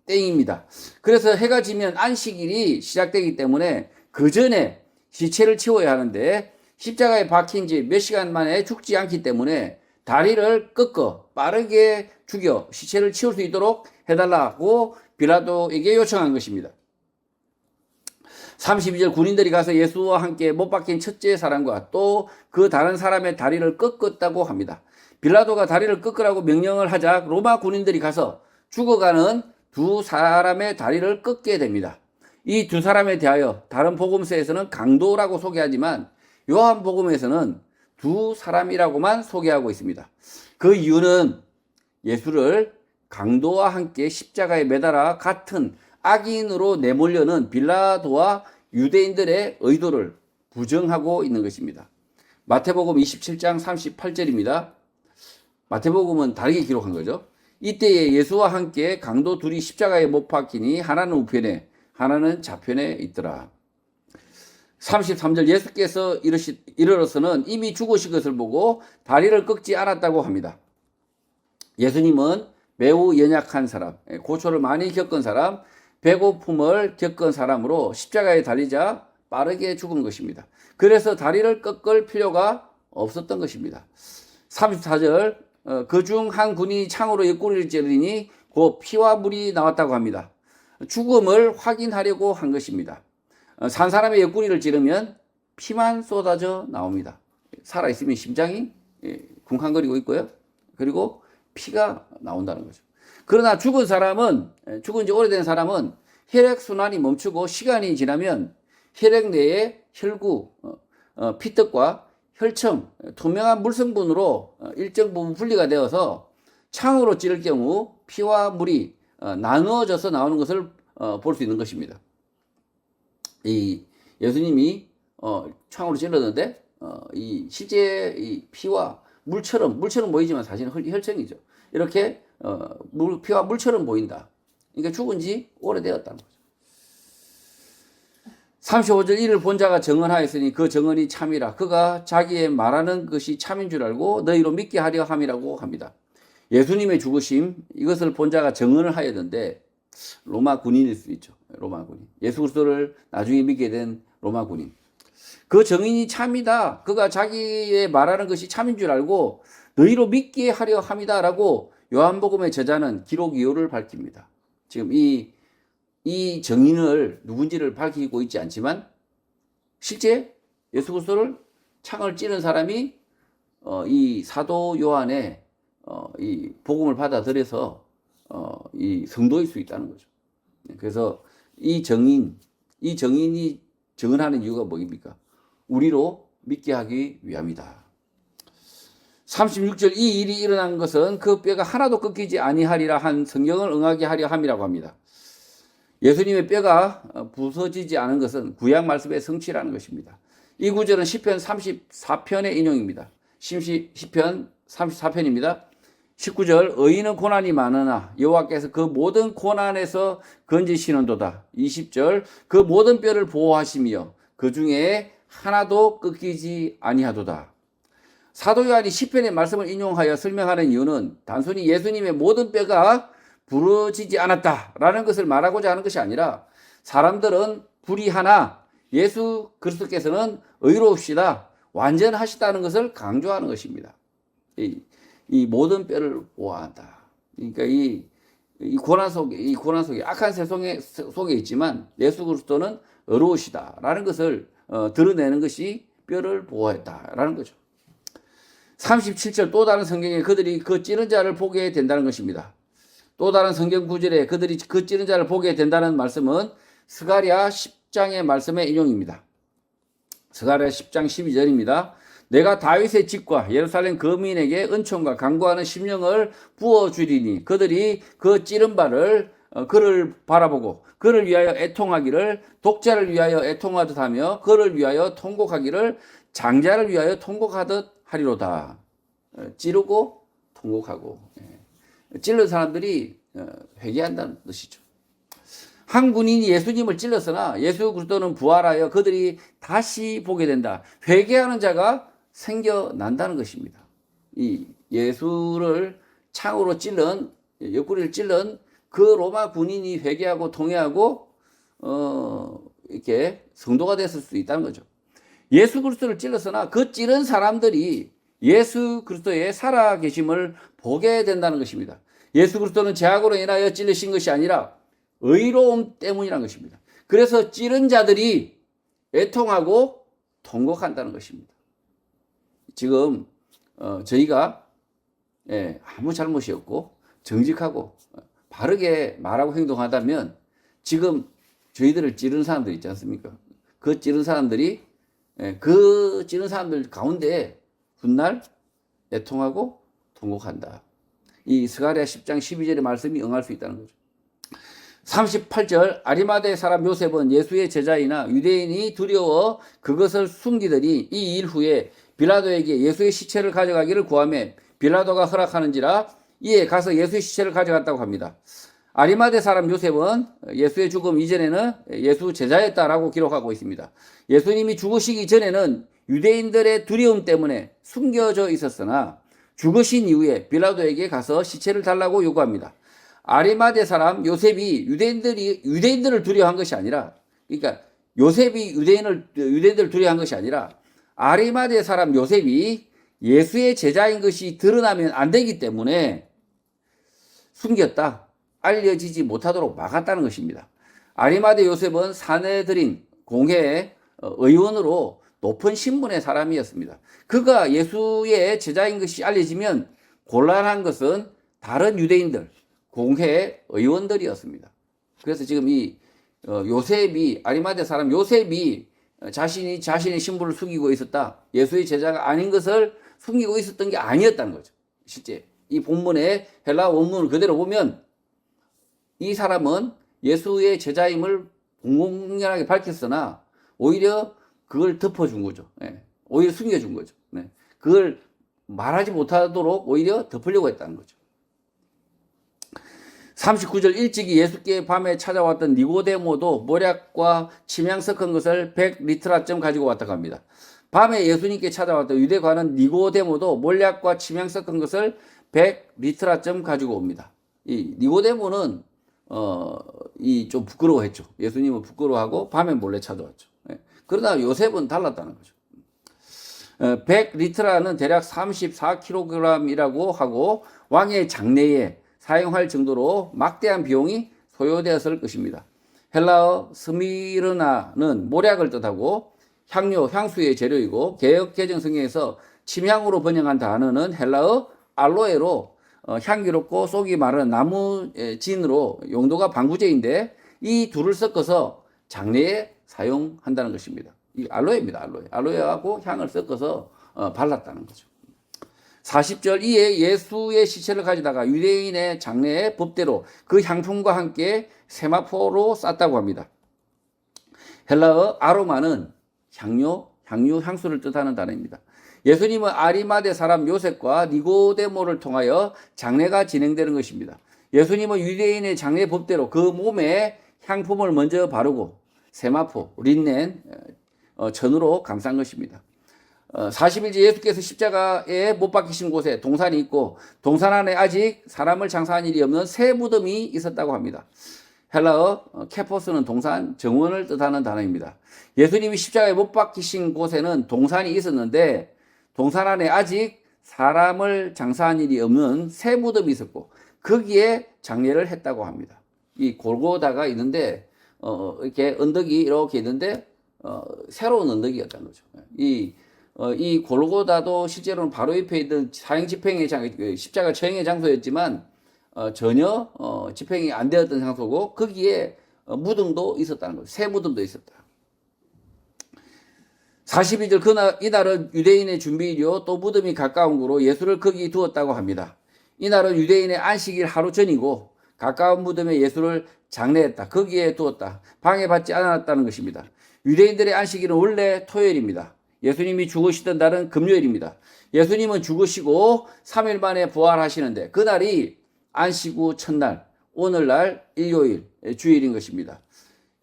때입니다. 그래서 해가 지면 안식일이 시작되기 때문에 그 전에 시체를 치워야 하는데 십자가에 박힌 지 몇 시간 만에 죽지 않기 때문에 다리를 꺾어 빠르게 죽여 시체를 치울 수 있도록 해달라고 빌라도에게 요청한 것입니다. 32절 군인들이 가서 예수와 함께 못 박힌 첫째 사람과 또 그 다른 사람의 다리를 꺾었다고 합니다. 빌라도가 다리를 꺾으라고 명령을 하자 로마 군인들이 가서 죽어가는 두 사람의 다리를 꺾게 됩니다. 이 두 사람에 대하여 다른 복음서에서는 강도라고 소개하지만 요한복음에서는 두 사람이라고만 소개하고 있습니다. 그 이유는 예수를 강도와 함께 십자가에 매달아 같은 악인으로 내몰려는 빌라도와 유대인들의 의도를 부정하고 있는 것입니다. 마태복음 27장 38절입니다. 마태복음은 다르게 기록한 거죠. 이때에 예수와 함께 강도 둘이 십자가에 못 박히니 하나는 우편에 하나는 좌편에 있더라. 33절 예수께서 이르러서는 이미 죽으신 것을 보고 다리를 꺾지 않았다고 합니다. 예수님은 매우 연약한 사람, 고초를 많이 겪은 사람, 배고픔을 겪은 사람으로 십자가에 달리자 빠르게 죽은 것입니다. 그래서 다리를 꺾을 필요가 없었던 것입니다. 34절 그중 한 군인이 창으로 옆구리를 찌르니 곧 피와 물이 나왔다고 합니다. 죽음을 확인하려고 한 것입니다. 산 사람의 옆구리를 찌르면 피만 쏟아져 나옵니다. 살아있으면 심장이 쿵쾅거리고 있고요. 그리고 피가 나온다는 거죠. 그러나 죽은 지 오래된 사람은 혈액순환이 멈추고 시간이 지나면 혈액 내에 혈구, 피떡과 혈청, 투명한 물성분으로 일정 부분 분리가 되어서 창으로 찌를 경우 피와 물이 나누어져서 나오는 것을 볼 수 있는 것입니다. 예수님이 창으로 찔렀는데 실제 이 피와 물처럼 보이지만 사실은 혈청이죠. 이렇게 피와 물처럼 보인다. 그러니까 죽은 지 오래되었다는 거죠. 35절 이를 본 자가 증언하였으니 그 증언이 참이라. 그가 자기의 말하는 것이 참인 줄 알고 너희로 믿게 하려 함이라고 합니다. 예수님의 죽으심, 이것을 본 자가 증언을 하였는데 로마 군인일 수 있죠. 로마 군인. 예수 그리스도를 나중에 믿게 된 로마 군인. 그 증인이 참이다. 그가 자기의 말하는 것이 참인 줄 알고 너희로 믿게 하려 함이다라고 요한복음의 저자는 기록 이유를 밝힙니다. 지금 이 증인을 누군지를 밝히고 있지 않지만 실제 예수 그리스도를 창을 찌른 사람이 이 사도 요한의 이 복음을 받아들여서 이 성도일 수 있다는 거죠. 그래서 이 정인이 정언하는 이유가 뭐입니까? 우리로 믿게 하기 위함이다. 36절 이 일이 일어난 것은 그 뼈가 하나도 꺾이지 아니하리라 한 성경을 응하게 하려 함이라고 합니다. 예수님의 뼈가 부서지지 않은 것은 구약 말씀의 성취라는 것입니다. 이 구절은 시편 34편의 인용입니다. 시편 34편입니다. 19절 의인은 고난이 많으나 여호와께서 그 모든 고난에서 건지시는도다. 20절 그 모든 뼈를 보호하시며 그 중에 하나도 꺾이지 아니하도다. 사도 요한이 시편의 말씀을 인용하여 설명하는 이유는 단순히 예수님의 모든 뼈가 부러지지 않았다라는 것을 말하고자 하는 것이 아니라 사람들은 불의하나 예수 그리스도께서는 의로우시다, 완전하시다는 것을 강조하는 것입니다. 이 모든 뼈를 보호한다. 그러니까 이 고난 속에 악한 세상 속에 있지만 예수 그리스도는 의로우시다라는 것을 드러내는 것이 뼈를 보호했다라는 거죠. 37절 또 다른 성경에 그들이 그 찌른 자를 보게 된다는 것입니다. 또 다른 성경 구절에 그들이 그 찌른 자를 보게 된다는 말씀은 스가랴 10장의 말씀의 인용입니다. 스가랴 10장 12절입니다. 내가 다윗의 집과 예루살렘 거민에게 은총과 강구하는 심령을 부어주리니 그들이 그 찌른 바를 그를 바라보고 그를 위하여 애통하기를 독자를 위하여 애통하듯 하며 그를 위하여 통곡하기를 장자를 위하여 통곡하듯 하리로다. 찌르고 통곡하고 찔른 사람들이 회개한다는 뜻이죠. 한 군인이 예수님을 찔렀으나 예수 그리스도는 부활하여 그들이 다시 보게 된다. 회개하는 자가 생겨난다는 것입니다. 이 예수를 창으로 찔른 옆구리를 찔른 그 로마 군인이 회개하고 통회하고 이렇게 성도가 됐을 수 있다는 거죠. 예수 그리스도를 찔렀으나 그 찌른 사람들이 예수 그리스도의 살아계심을 보게 된다는 것입니다. 예수 그리스도는 죄악으로 인하여 찔리신 것이 아니라 의로움 때문이라는 것입니다. 그래서 찌른 자들이 애통하고 통곡한다는 것입니다. 지금 저희가 아무 잘못이 없고 정직하고 바르게 말하고 행동하다면 지금 저희들을 찌른 사람들 있지 않습니까? 그 찌른 사람들이 그 찌른 사람들 가운데 훗날 애통하고 통곡한다. 이 스가랴 10장 12절의 말씀이 응할 수 있다는 거죠. 38절 아리마대 사람 요셉은 예수의 제자이나 유대인이 두려워 그것을 숨기더니 이 일 후에 빌라도에게 예수의 시체를 가져가기를 구하며 빌라도가 허락하는지라 이에 가서 예수의 시체를 가져갔다고 합니다. 아리마대 사람 요셉은 예수의 죽음 이전에는 예수 제자였다라고 기록하고 있습니다. 예수님이 죽으시기 전에는 유대인들의 두려움 때문에 숨겨져 있었으나 죽으신 이후에 빌라도에게 가서 시체를 달라고 요구합니다. 아리마대 사람 요셉이 유대인들을 두려워한 것이 아니라, 그러니까 요셉이 유대인들을 두려워한 것이 아니라 아리마대 사람 요셉이 예수의 제자인 것이 드러나면 안 되기 때문에 숨겼다, 알려지지 못하도록 막았다는 것입니다. 아리마대 요셉은 사내들인 공회의 의원으로 높은 신분의 사람이었습니다. 그가 예수의 제자인 것이 알려지면 곤란한 것은 다른 유대인들, 공회 의원들이었습니다. 그래서 지금 이 요셉이, 아리마대 사람 요셉이 자신의 신분을 숨기고 있었다, 예수의 제자가 아닌 것을 숨기고 있었던 게 아니었다는 거죠. 실제 이 본문의 헬라 원문을 그대로 보면 이 사람은 예수의 제자임을 공공연하게 밝혔으나 오히려 그걸 덮어준 거죠. 오히려 숨겨준 거죠. 그걸 말하지 못하도록 오히려 덮으려고 했다는 거죠. 39절 일찍이 예수께 밤에 찾아왔던 니고데모도 모략과 침향 섞은 것을 100리트라쯤 가지고 왔다고 합니다. 밤에 예수님께 찾아왔던 유대관은 니고데모도 몰약과 침향 섞은 것을 100리트라쯤 가지고 옵니다. 이 니고데모는 좀 부끄러워했죠. 예수님은 부끄러워하고 밤에 몰래 찾아왔죠. 그러나 요셉은 달랐다는 거죠. 100리트라는 대략 34kg이라고 하고 왕의 장례에 사용할 정도로 막대한 비용이 소요되었을 것입니다. 헬라어 스미르나는 모략을 뜻하고 향료, 향수의 재료이고 개역 개정 성경에서 침향으로 번역한 단어는 헬라어 알로에로 향기롭고 속이 마른 나무 진으로 용도가 방부제인데 이 둘을 섞어서 장례에 사용한다는 것입니다. 이 알로에입니다. 알로에. 알로에하고 향을 섞어서 발랐다는 거죠. 40절 이에 예수의 시체를 가져다가 유대인의 장례의 법대로 그 향품과 함께 세마포로 쌌다고 합니다. 헬라어 아로마는 향료, 향수를 뜻하는 단어입니다. 예수님은 아리마대 사람 요셉과 니고데모를 통하여 장례가 진행되는 것입니다. 예수님은 유대인의 장례 법대로 그 몸에 향품을 먼저 바르고 세마포, 린넨, 천으로 감싼 것입니다. 40일째 예수께서 십자가에 못 박히신 곳에 동산이 있고 동산 안에 아직 사람을 장사한 일이 없는 새 무덤이 있었다고 합니다. 헬라어 케포스는 동산, 정원을 뜻하는 단어입니다. 예수님이 십자가에 못 박히신 곳에는 동산이 있었는데 동산 안에 아직 사람을 장사한 일이 없는 새 무덤이 있었고 거기에 장례를 했다고 합니다. 이 골고다가 있는데 이렇게 언덕이 이렇게 있는데 새로운 언덕이었다는 거죠. 이 골고다도 실제로는 바로 옆에 있던 사형 집행의 십자가 처형의 장소였지만 전혀 집행이 안 되었던 장소고 거기에 무덤도 있었다는 거죠. 새 무덤도 있었다. 42절 이날은 유대인의 준비일이요 또 무덤이 가까운 곳으로 예수를 거기 두었다고 합니다. 이날은 유대인의 안식일 하루 전이고 가까운 무덤에 예수를 장례했다. 거기에 두었다. 방해받지 않았다는 것입니다. 유대인들의 안식일은 원래 토요일입니다. 예수님이 죽으시던 날은 금요일입니다. 예수님은 죽으시고 3일 만에 부활하시는데 그날이 안식 후 첫날, 오늘날 일요일, 주일인 것입니다.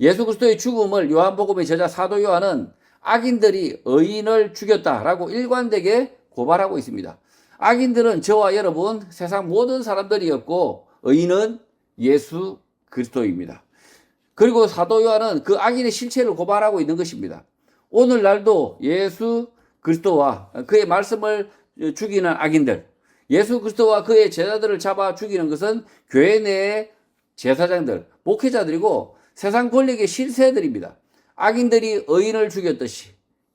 예수 그리스도의 죽음을 요한복음의 저자 사도 요한은 악인들이 의인을 죽였다라고 일관되게 고발하고 있습니다. 악인들은 저와 여러분 세상 모든 사람들이었고 의인은 예수 그리스도입니다. 그리고 사도 요한은 그 악인의 실체를 고발하고 있는 것입니다. 오늘날도 예수 그리스도와 그의 말씀을 죽이는 악인들, 예수 그리스도와 그의 제자들을 잡아 죽이는 것은 교회 내의 제사장들, 목회자들이고 세상 권력의 실세들입니다. 악인들이 의인을 죽였듯이,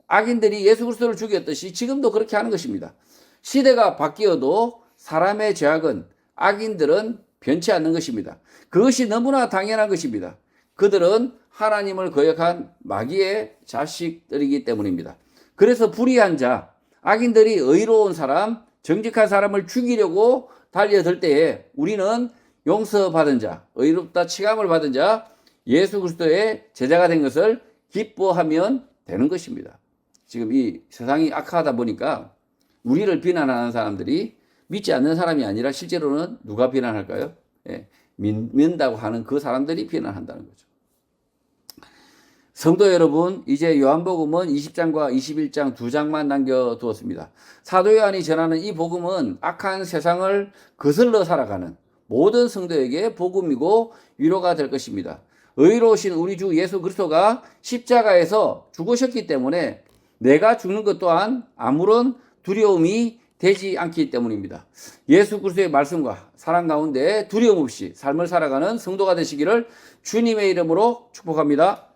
악인들이 예수 그리스도를 죽였듯이 지금도 그렇게 하는 것입니다. 시대가 바뀌어도 사람의 죄악은, 악인들은 변치 않는 것입니다. 그것이 너무나 당연한 것입니다. 그들은 하나님을 거역한 마귀의 자식들이기 때문입니다. 그래서 불의한 자, 악인들이 의로운 사람, 정직한 사람을 죽이려고 달려들 때에 우리는 용서받은 자, 의롭다 칭함을 받은 자, 예수 그리스도의 제자가 된 것을 기뻐하면 되는 것입니다. 지금 이 세상이 악하다 보니까 우리를 비난하는 사람들이 믿지 않는 사람이 아니라 실제로는 누가 비난할까요? 믿는다고 하는 그 사람들이 비난한다는 거죠. 성도 여러분, 이제 요한복음은 20장과 21장 두 장만 남겨두었습니다. 사도 요한이 전하는 이 복음은 악한 세상을 거슬러 살아가는 모든 성도에게 복음이고 위로가 될 것입니다. 의로우신 우리 주 예수 그리스도가 십자가에서 죽으셨기 때문에 내가 죽는 것 또한 아무런 두려움이 되지 않기 때문입니다. 예수 그리스도의 말씀과 사랑 가운데 두려움 없이 삶을 살아가는 성도가 되시기를 주님의 이름으로 축복합니다.